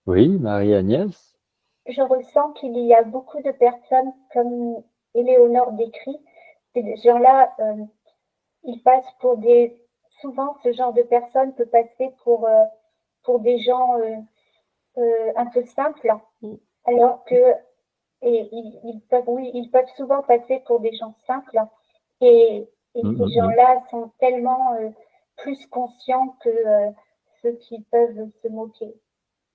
Oui, Marie-Agnès. Je ressens qu'il y a beaucoup de personnes, comme Éléonore décrit, ces gens-là il passe pour des... Souvent, ce genre de personne peut passer pour des gens un peu simples, alors que ils peuvent souvent passer pour des gens simples et ces gens-là sont tellement plus conscients que ceux qui peuvent se moquer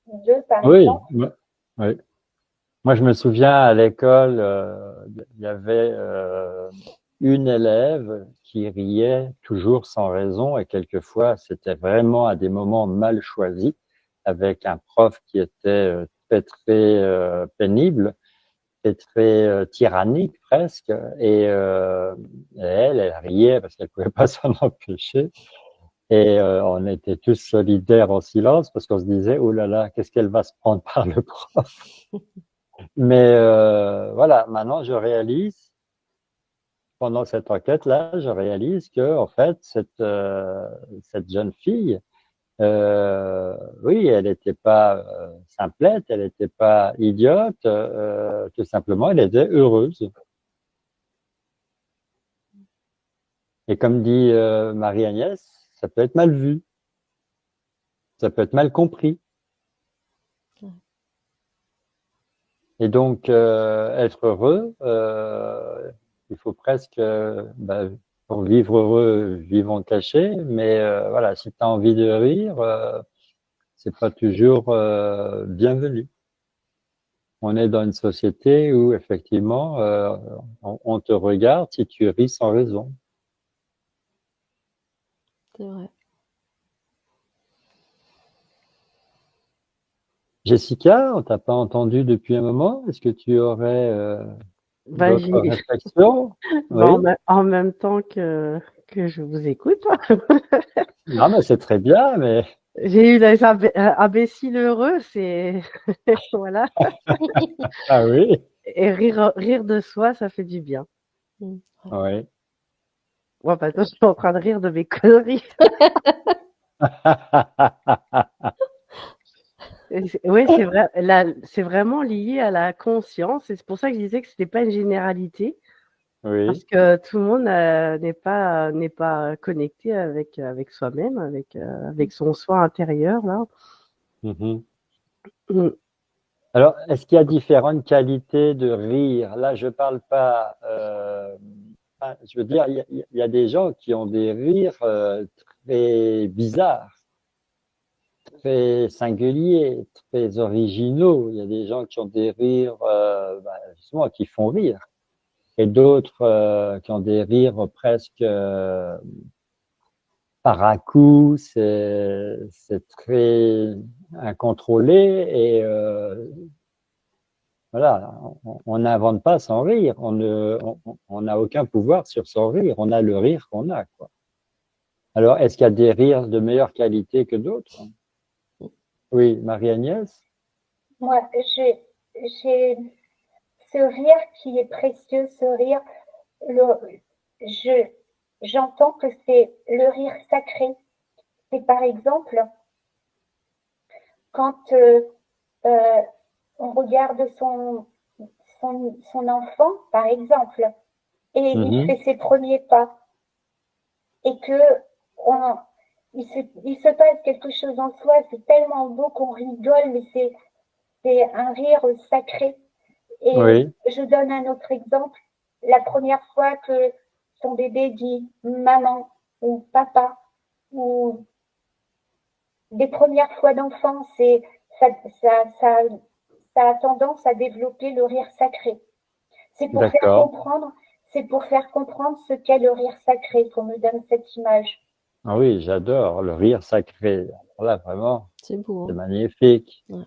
d'eux, par exemple. Oui. Moi, je me souviens à l'école, il y avait une élève qui riait toujours sans raison et quelquefois c'était vraiment à des moments mal choisis avec un prof qui était très pénible et très tyrannique presque et elle riait parce qu'elle pouvait pas s'en empêcher et on était tous solidaires en silence parce qu'on se disait oh là là qu'est-ce qu'elle va se prendre par le prof. Mais voilà, maintenant je réalise, pendant cette enquête-là, je réalise que en fait cette jeune fille, oui, elle n'était pas simplette, elle n'était pas idiote, tout simplement, elle était heureuse. Et comme dit Marie-Agnès, ça peut être mal vu, ça peut être mal compris. Et donc, être heureux, il faut presque, pour vivre heureux, vivons cachés, mais voilà, si tu as envie de rire, c'est pas toujours bienvenu. On est dans une société où, effectivement, on te regarde si tu ris sans raison. C'est vrai. Jessica, on t'a pas entendu depuis un moment. Est-ce que tu aurais d'autres réflexions? Oui. En même temps que je vous écoute. Non, mais c'est très bien, mais J'ai eu les imbéciles heureux, c'est voilà. ah oui, Et rire de soi, ça fait du bien. oui. Moi, maintenant, je suis en train de rire de mes conneries. Oui, c'est vrai. C'est vraiment lié à la conscience. Et c'est pour ça que je disais que c'était pas une généralité. Oui. Parce que tout le monde n'est pas connecté avec soi-même, avec son soi intérieur là. Mm-hmm. Mm. Alors, est-ce qu'il y a différentes qualités de rire? Là, je parle pas. Je veux dire, il y a des gens qui ont des rires très bizarres, très singuliers, très originaux. Il y a des gens qui ont des rires, justement, qui font rire, et d'autres qui ont des rires presque par à coup, c'est très incontrôlé et voilà, on n'invente pas sans rire, on n'a aucun pouvoir sur son rire, on a le rire qu'on a, quoi. Alors, est-ce qu'il y a des rires de meilleure qualité que d'autres? Oui, Marie-Agnès? Moi, j'ai ce rire qui est précieux, ce rire, je, j'entends que c'est le rire sacré. C'est par exemple quand on regarde son enfant, par exemple, et il fait ses premiers pas, et que il se passe quelque chose en soi, c'est tellement beau qu'on rigole, mais c'est un rire sacré. Et oui. Je donne un autre exemple. La première fois que son bébé dit maman ou papa, ou des premières fois d'enfant, ça, ça, ça, ça a tendance à développer le rire sacré. C'est pour faire comprendre, ce qu'est le rire sacré qu'on me donne cette image. Ah oui, j'adore le rire sacré. Là, vraiment, c'est beau. C'est magnifique. Ouais.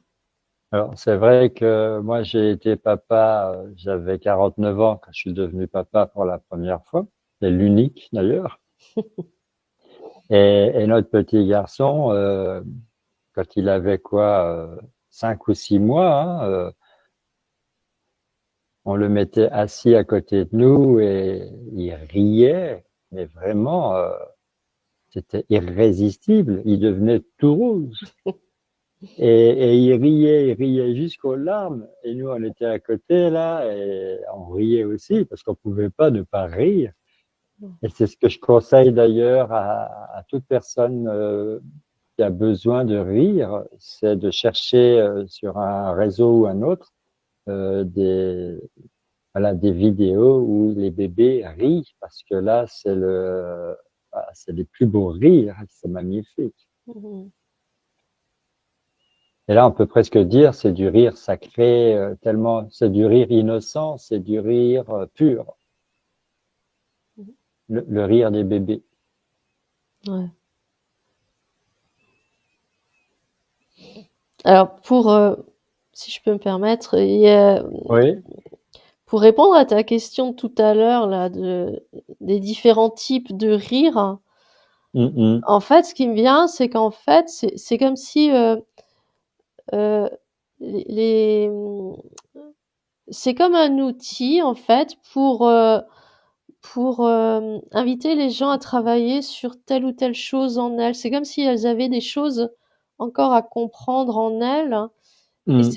Alors, c'est vrai que moi, j'ai été papa, j'avais 49 ans quand je suis devenu papa pour la première fois. C'est l'unique, d'ailleurs. Et notre petit garçon, quand il avait quoi, 5 ou 6 mois, hein, on le mettait assis à côté de nous et il riait, mais vraiment, c'était irrésistible. Il devenait tout rouge. Et il riait jusqu'aux larmes. Et nous, on était à côté, là, et on riait aussi, parce qu'on pouvait pas ne pas rire. Et c'est ce que je conseille d'ailleurs à toute personne qui a besoin de rire, c'est de chercher sur un réseau ou un autre des vidéos où les bébés rient, parce que là, c'est les plus beaux rires, c'est magnifique. Et là, on peut presque dire, c'est du rire sacré, tellement, c'est du rire innocent, c'est du rire pur. Le rire des bébés. Ouais. Alors, si je peux me permettre, Oui. Pour répondre à ta question tout à l'heure, là, des différents types de rire, en fait, ce qui me vient, c'est qu'en fait, c'est comme si c'est comme un outil, en fait, pour inviter les gens à travailler sur telle ou telle chose en elles. C'est comme si elles avaient des choses encore à comprendre en elles.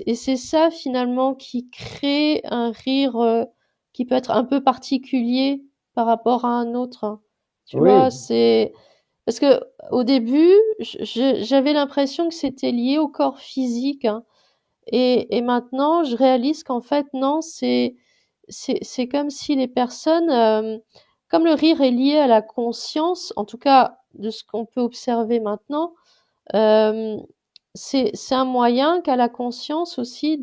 Et c'est ça finalement qui crée un rire qui peut être un peu particulier par rapport à un autre. Tu vois, Oui. c'est parce que au début, j'avais l'impression que c'était lié au corps physique, hein, et maintenant je réalise qu'en fait non, c'est comme si les personnes, comme le rire est lié à la conscience, en tout cas de ce qu'on peut observer maintenant, hem, c'est un moyen qu'a la conscience aussi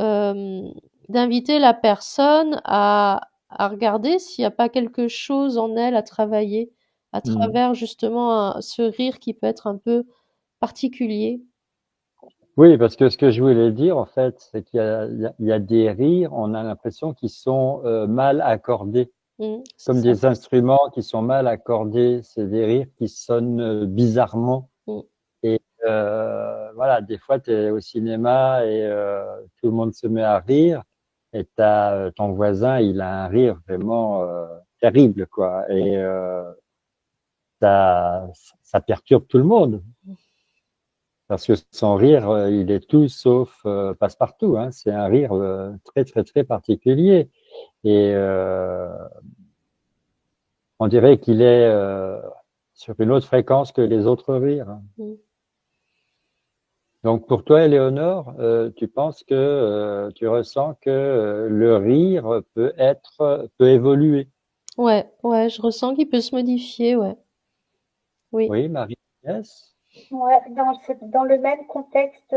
hem, d'inviter la personne à regarder s'il y a pas quelque chose en elle à travailler, à travers justement ce rire qui peut être un peu particulier. Oui, parce que ce que je voulais dire, en fait, c'est qu'il y a des rires, on a l'impression qu'ils sont mal accordés, C'est comme ça. des instruments qui sont mal accordés. C'est des rires qui sonnent bizarrement. Mmh. Et voilà, des fois, tu es au cinéma et tout le monde se met à rire, et t'as ton voisin, il a un rire vraiment terrible, quoi. Et ça perturbe tout le monde. Parce que son rire, il est tout sauf passe-partout, hein. C'est un rire très, très, très particulier. Et on dirait qu'il est sur une autre fréquence que les autres rires. Mmh. Donc pour toi, Éléonore, tu penses que tu ressens que le rire peut évoluer. Ouais, ouais, je ressens qu'il peut se modifier, ouais. Oui. Oui, Marie-Agnès? Ouais, dans le même contexte,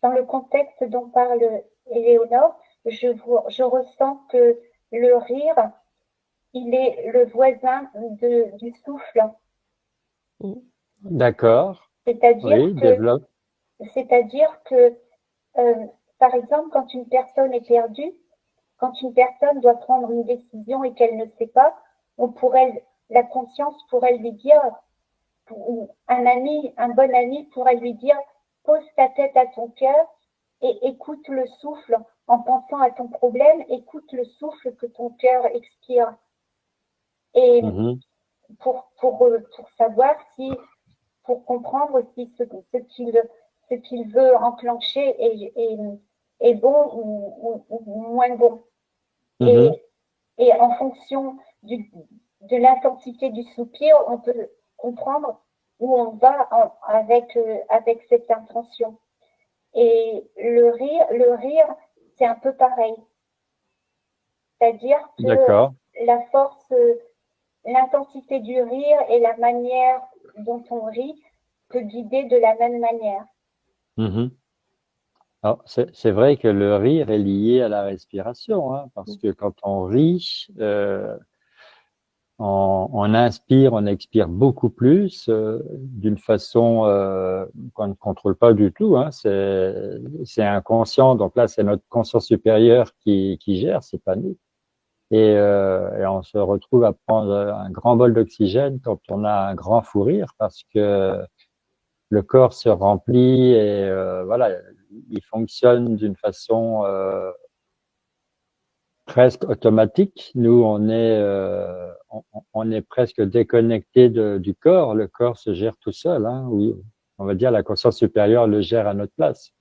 dans le contexte dont parle Éléonore, je ressens que le rire, il est le voisin du souffle. Mmh. D'accord. C'est-à-dire Oui, que, développe. c'est-à-dire que, par exemple, quand une personne est perdue, quand une personne doit prendre une décision et qu'elle ne sait pas, la conscience pourrait lui dire, un bon ami pourrait lui dire, pose ta tête à ton cœur et écoute le souffle en pensant à ton problème, écoute le souffle que ton cœur expire. Et pour savoir si, pour comprendre si ce qu'il veut enclencher est bon ou moins bon. Et en fonction de l'intensité du soupir, on peut comprendre où on va avec cette intention. Et le rire, c'est un peu pareil. C'est-à-dire que la force, l'intensité du rire et la manière dont on rit peut guider de la même manière. Alors, c'est vrai que le rire est lié à la respiration, hein, parce que quand on rit, on inspire, on expire beaucoup plus, d'une façon qu'on ne contrôle pas du tout, hein. C'est inconscient, donc là, c'est notre conscience supérieure qui gère, c'est pas nous. Et on se retrouve à prendre un grand bol d'oxygène quand on a un grand fou rire, parce que le corps se remplit et voilà, il fonctionne d'une façon presque automatique. Nous, on est presque déconnecté du corps. Le corps se gère tout seul, hein. Oui, on va dire la conscience supérieure le gère à notre place.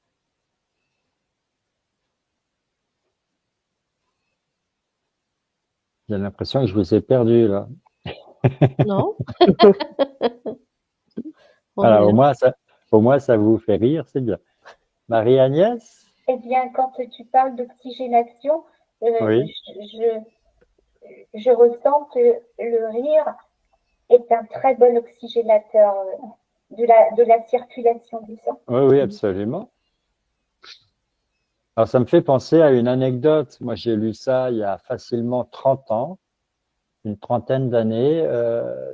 J'ai l'impression que je vous ai perdu là. Non? On Voilà, est là. au moins ça vous fait rire, c'est bien. Marie-Agnès? Eh bien, quand tu parles d'oxygénation, Oui. je ressens que le rire est un très bon oxygénateur de la circulation du sang. Oui, oui, absolument. Alors, ça me fait penser à une anecdote. Moi, j'ai lu ça il y a facilement 30 ans, une trentaine d'années.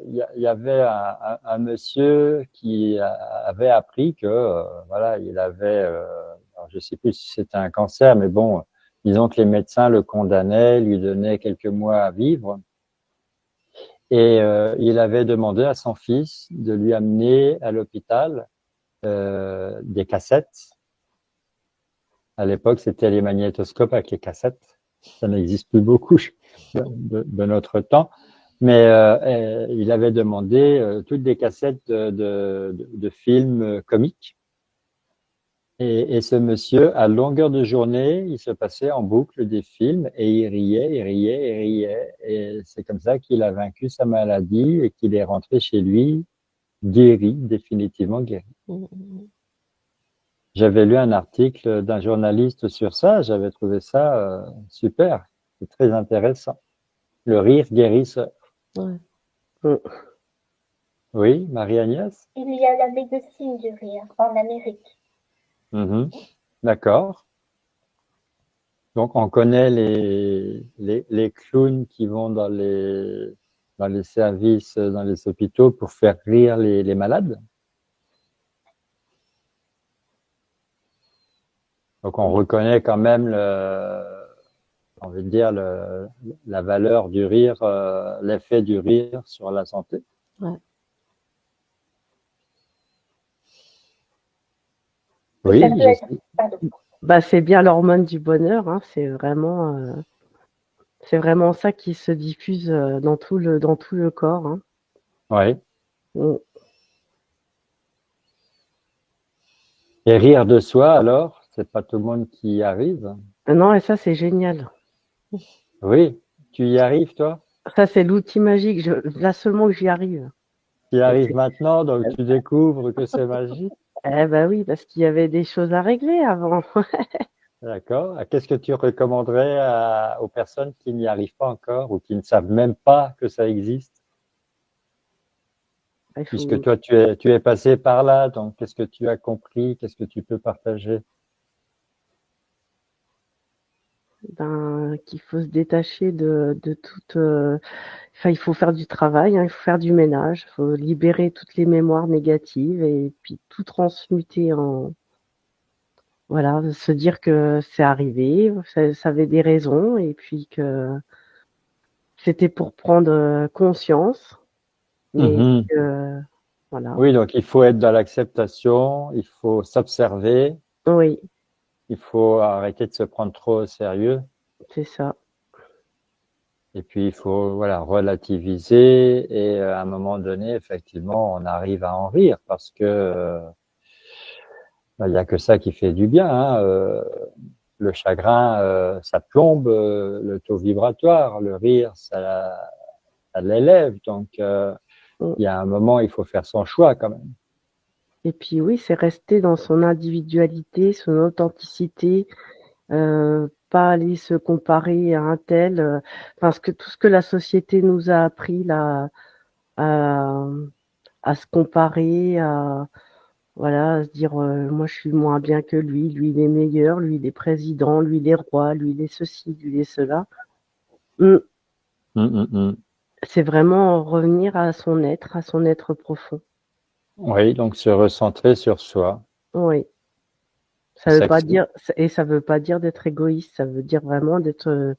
Il y avait un monsieur qui avait appris que, voilà, il avait, alors je sais plus si c'était un cancer, mais bon, disons que les médecins le condamnaient, lui donnaient quelques mois à vivre. Et il avait demandé à son fils de lui amener à l'hôpital des cassettes. À l'époque, c'était les magnétoscopes avec les cassettes. Ça n'existe plus beaucoup de notre temps. Mais il avait demandé toutes des cassettes de films comiques. Et ce monsieur, à longueur de journée, il se passait en boucle des films et il riait, il riait, il riait. Et c'est comme ça qu'il a vaincu sa maladie et qu'il est rentré chez lui guéri, définitivement guéri. J'avais lu un article d'un journaliste sur ça, j'avais trouvé ça super, c'est très intéressant. Le rire guérisseur. Ouais. Oui, Marie-Agnès? Il y a la médecine du rire en Amérique. D'accord. Donc, on connaît les clowns qui vont dans les services, dans les hôpitaux pour faire rire les malades. Donc, on reconnaît quand même on veut dire la valeur du rire, l'effet du rire sur la santé. Ouais. Oui, bah, c'est bien l'hormone du bonheur, hein, c'est vraiment ça qui se diffuse dans tout le corps. Hein. Oui. Mm. Et rire de soi, alors, c'est pas tout le monde qui y arrive. Non, et ça, c'est génial. Oui, tu y arrives, toi? Ça, c'est l'outil magique. Là seulement que j'y arrive. Tu y arrives maintenant, donc tu découvres que c'est magique. Eh ben oui, parce qu'il y avait des choses à régler avant. D'accord. Qu'est-ce que tu recommanderais aux personnes qui n'y arrivent pas encore ou qui ne savent même pas que ça existe? Puisque toi, tu es passé par là, donc qu'est-ce que tu as compris? Qu'est-ce que tu peux partager? Qu'il faut se détacher de toute. Enfin, il faut faire du travail, hein, il faut faire du ménage, il faut libérer toutes les mémoires négatives et puis tout transmuter en. Voilà, se dire que c'est arrivé, ça avait des raisons et puis que c'était pour prendre conscience. Mais voilà. Oui, donc il faut être dans l'acceptation, il faut s'observer. Oui. Il faut arrêter de se prendre trop au sérieux. C'est ça. Et puis il faut voilà relativiser et à un moment donné, effectivement, on arrive à en rire parce que il y a que ça qui fait du bien. Hein. Le chagrin, ça plombe le taux vibratoire. Le rire, ça l'élève. Donc il y a un moment, il faut faire son choix quand même. Et puis oui, c'est rester dans son individualité, son authenticité, pas aller se comparer à un tel, parce que tout ce que la société nous a appris là, à se comparer, voilà, à se dire moi je suis moins bien que lui il est meilleur, lui il est président, lui il est roi, lui il est ceci, lui il est cela. C'est vraiment revenir à son être profond. Oui, donc se recentrer sur soi. Oui. Ça veut pas dire d'être égoïste, ça veut dire vraiment d'être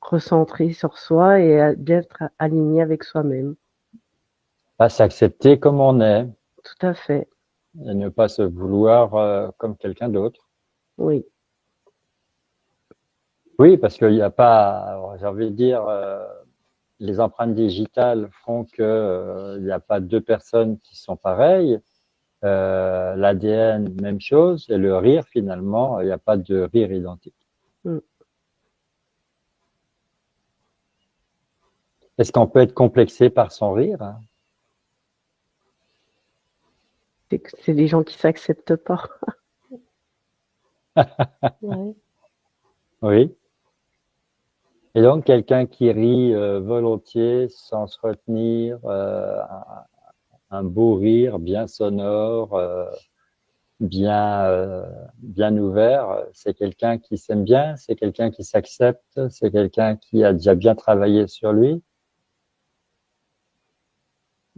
recentré sur soi et d'être aligné avec soi-même. Pas s'accepter comme on est. Tout à fait. Et ne pas se vouloir comme quelqu'un d'autre. Oui. Oui, parce qu'il n'y a pas, j'ai envie de dire, les empreintes digitales font que il n'y a pas deux personnes qui sont pareilles. L'ADN, même chose. Et le rire, finalement, il n'y a pas de rire identique. Est-ce qu'on peut être complexé par son rire? C'est des gens qui s'acceptent pas. Ouais. Oui. Et donc, quelqu'un qui rit volontiers, sans se retenir, un beau rire bien sonore, bien ouvert, c'est quelqu'un qui s'aime bien, c'est quelqu'un qui s'accepte, c'est quelqu'un qui a déjà bien travaillé sur lui.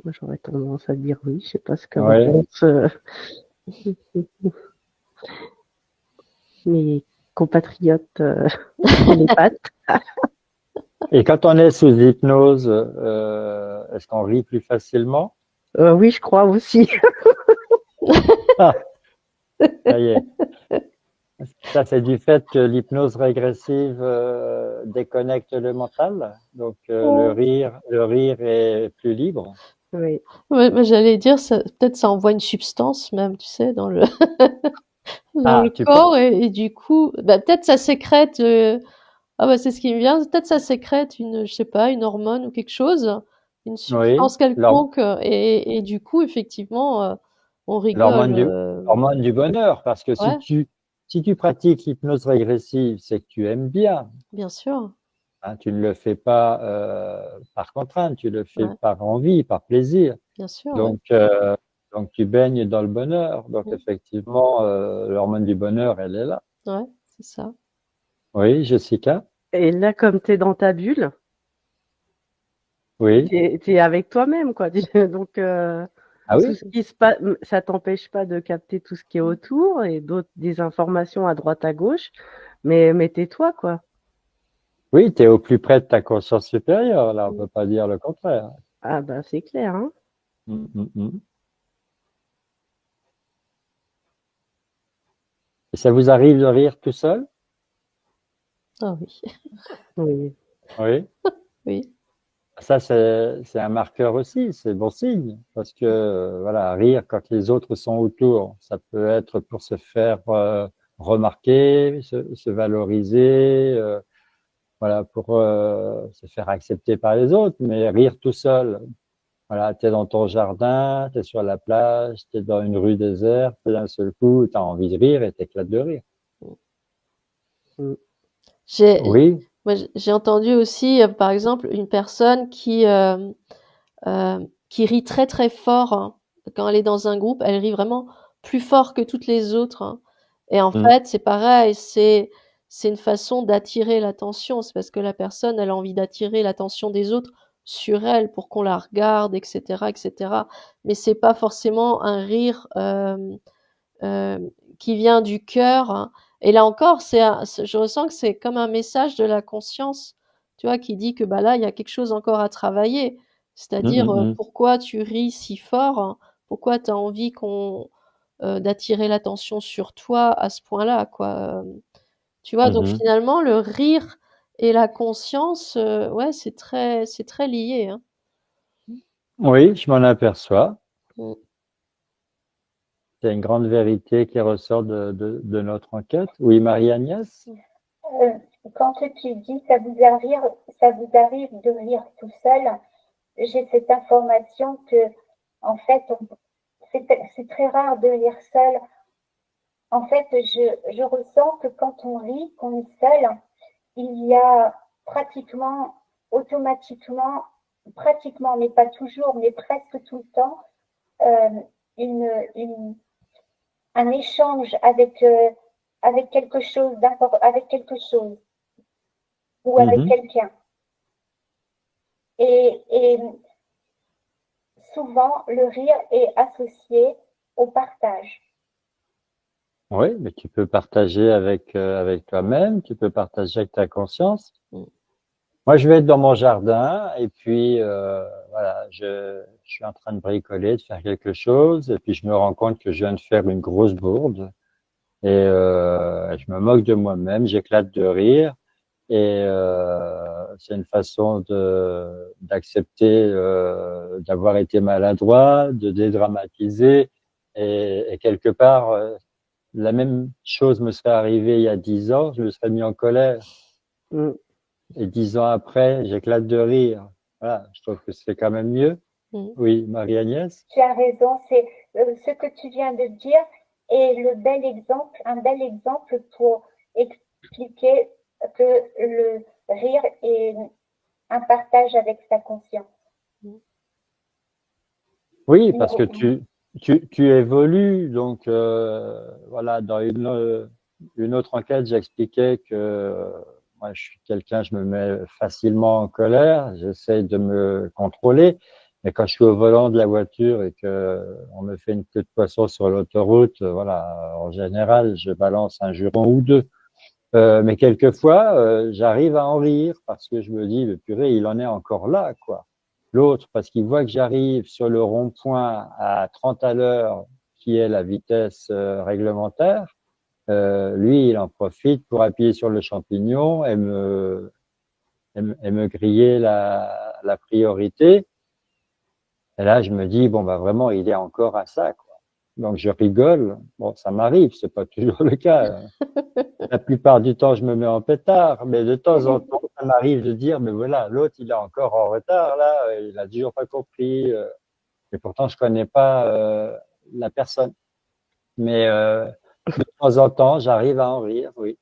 Moi, j'aurais tendance à dire oui. Je sais pas ce qu'en Ouais. pensent mes compatriotes télépathes. Et quand on est sous hypnose, est-ce qu'on rit plus facilement? Oui, je crois aussi. Ah, ça y est. Ça, c'est du fait que l'hypnose régressive déconnecte le mental. Donc, le rire est plus libre. Oui. Ouais, mais j'allais dire, peut-être ça envoie une substance même, tu sais, dans le dans Ah, le tu penses? corps et du coup, bah, peut-être ça sécrète. Ah bah c'est ce qui me vient. Peut-être ça sécrète une, je sais pas, une hormone ou quelque chose, une Oui. substance quelconque et du coup effectivement on rigole. L'hormone du bonheur. Parce que Ouais, si tu pratiques l'hypnose régressive, c'est que tu aimes bien. bien sûr. Hein, tu ne le fais pas par contrainte, tu le fais Ouais, par envie, par plaisir. bien sûr. Ouais. Donc, donc tu baignes dans le bonheur. Donc, Mm. effectivement, l'hormone du bonheur, elle est là. Ouais, c'est ça. Oui, Jessica? Et là, comme tu es dans ta bulle, Oui. tu es avec toi-même, quoi. Donc, Ah tout oui? ce qui se passe, ça t'empêche pas de capter tout ce qui est autour et des informations à droite, à gauche, mais tais-toi, quoi. Oui, tu es au plus près de ta conscience supérieure. Là, on Mm. peut pas dire le contraire. Ah, bah, c'est clair, hein. Mm, mm, mm. Et ça vous arrive de rire tout seul? Ah oui, Oui. Oui. oui. Ça, c'est un marqueur aussi, c'est bon signe. Parce que, voilà, rire quand les autres sont autour, ça peut être pour se faire remarquer, se valoriser, voilà, pour se faire accepter par les autres. Mais rire tout seul, voilà, tu es dans ton jardin, tu es sur la plage, tu es dans une rue déserte, et d'un seul coup, tu as envie de rire et t'éclates de rire. Mm. J'ai, Oui. moi, j'ai entendu aussi, par exemple, une personne qui rit très très fort, hein. Quand elle est dans un groupe, elle rit vraiment plus fort que toutes les autres, hein. Et en Mm. fait, c'est pareil, c'est une façon d'attirer l'attention. C'est parce que la personne, elle a envie d'attirer l'attention des autres sur elle pour qu'on la regarde, etc., etc. Mais c'est pas forcément un rire qui vient du cœur, hein. Et là encore, je ressens que c'est comme un message de la conscience, tu vois, qui dit que bah là, il y a quelque chose encore à travailler. Mm, C'est-à-dire, mm, mm. pourquoi tu ris si fort, hein, pourquoi tu as envie d'attirer l'attention sur toi à ce point-là, quoi. Tu vois, donc Mhm. finalement, le rire et la conscience, ouais, c'est très lié, hein. Oui, je m'en aperçois. Mm. C'est une grande vérité qui ressort de notre enquête. Oui, Marie-Agnès? Euh, Quand tu dis ça vous arrive de rire tout seul, j'ai cette information que, en fait, c'est très rare de rire seul. En fait, je ressens que quand on rit, qu'on est seul, il y a pratiquement, automatiquement, pratiquement, mais pas toujours, mais presque tout le temps, euh, une, une, un échange avec quelque chose avec quelque chose ou avec Mhm. quelqu'un. Et souvent, le rire est associé au partage. Oui, mais tu peux partager avec toi-même, tu peux partager avec ta conscience. Mm. Moi, je vais être dans mon jardin et puis voilà, je suis en train de bricoler, de faire quelque chose et puis je me rends compte que je viens de faire une grosse bourde et je me moque de moi-même, j'éclate de rire et c'est une façon d'accepter d'avoir été maladroit, de dédramatiser et quelque part la même chose me serait arrivée il y a 10 ans, je me serais mis en colère. Mm. Et 10 ans après, j'éclate de rire. Voilà, je trouve que c'est quand même mieux. Oui, Marie-Agnès? Tu as raison, c'est ce que tu viens de dire est un bel exemple pour expliquer que le rire est un partage avec sa conscience. Oui, parce que tu évolues, donc voilà, dans une autre enquête, j'expliquais que moi, je suis quelqu'un, je me mets facilement en colère, j'essaie de me contrôler, mais quand je suis au volant de la voiture et que on me fait une queue de poisson sur l'autoroute, voilà, en général, je balance un juron ou deux. Mais quelquefois, j'arrive à en rire parce que je me dis, le purée, il en est encore là, quoi. L'autre, parce qu'il voit que j'arrive sur le rond-point à 30 à l'heure, qui est la vitesse réglementaire, lui, il en profite pour appuyer sur le champignon et me griller la priorité. Et là, je me dis, bon, bah vraiment, il est encore à ça, quoi. Donc, je rigole. Bon, ça m'arrive, c'est pas toujours le cas. La plupart du temps, je me mets en pétard, mais de temps en temps, ça m'arrive de dire, mais voilà, l'autre, il est encore en retard, là, il a toujours pas compris. Et pourtant, je connais pas la personne. Mais de temps en temps, j'arrive à en rire, oui.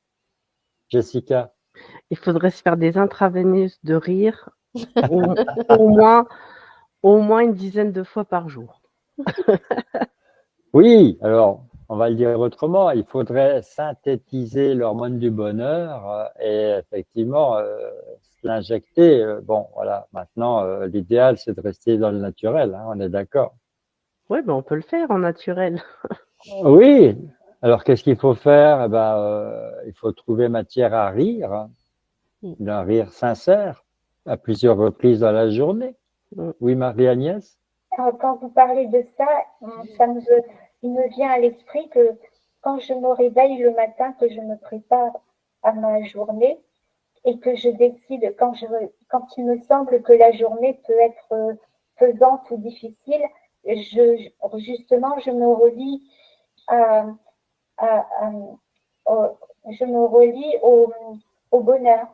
Jessica. Il faudrait se faire des intraveineuses de rire au moins une dizaine de fois par jour. Oui, alors, on va le dire autrement, il faudrait synthétiser l'hormone du bonheur et effectivement l'injecter. Bon, voilà, maintenant, l'idéal, c'est de rester dans le naturel, hein, on est d'accord. Oui, ben on peut le faire en naturel. Oui, alors qu'est-ce qu'il faut faire? Eh ben, il faut trouver matière à rire, hein, d'un rire sincère, à plusieurs reprises dans la journée. Oui, Marie-Agnès? Quand vous parlez de ça, il me vient à l'esprit que quand je me réveille le matin, que je me prépare à ma journée et que je décide, quand il me semble que la journée peut être pesante ou difficile, justement, je me relie je me relie au bonheur.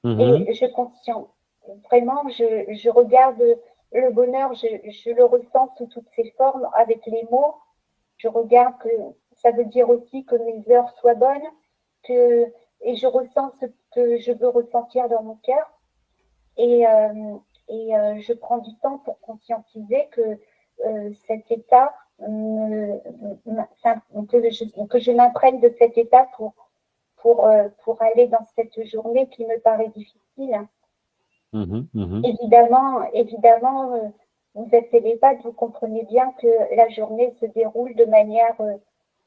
Et je conscient. Vraiment, je regarde le bonheur, je le ressens sous toutes ses formes avec les mots. Je regarde que ça veut dire aussi que mes heures soient bonnes, et je ressens ce que je veux ressentir dans mon cœur. Et je prends du temps pour conscientiser que cet état, que je m'imprègne de cet état pour aller dans cette journée qui me paraît difficile. Évidemment, vous êtes télépathe, vous comprenez bien que la journée se déroule de manière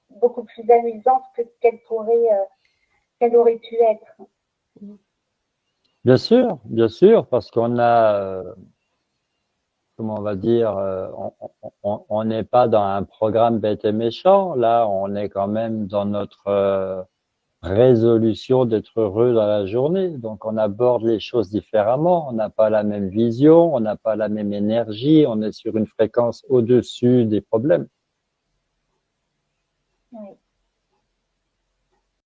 beaucoup plus amusante que ce qu'elle aurait pu être. Bien sûr, parce qu'on a, comment on va dire, on n'est pas dans un programme bête et méchant. Là, on est quand même dans notre résolution d'être heureux dans la journée. Donc, on aborde les choses différemment. On n'a pas la même vision, on n'a pas la même énergie. On est sur une fréquence au-dessus des problèmes. Oui.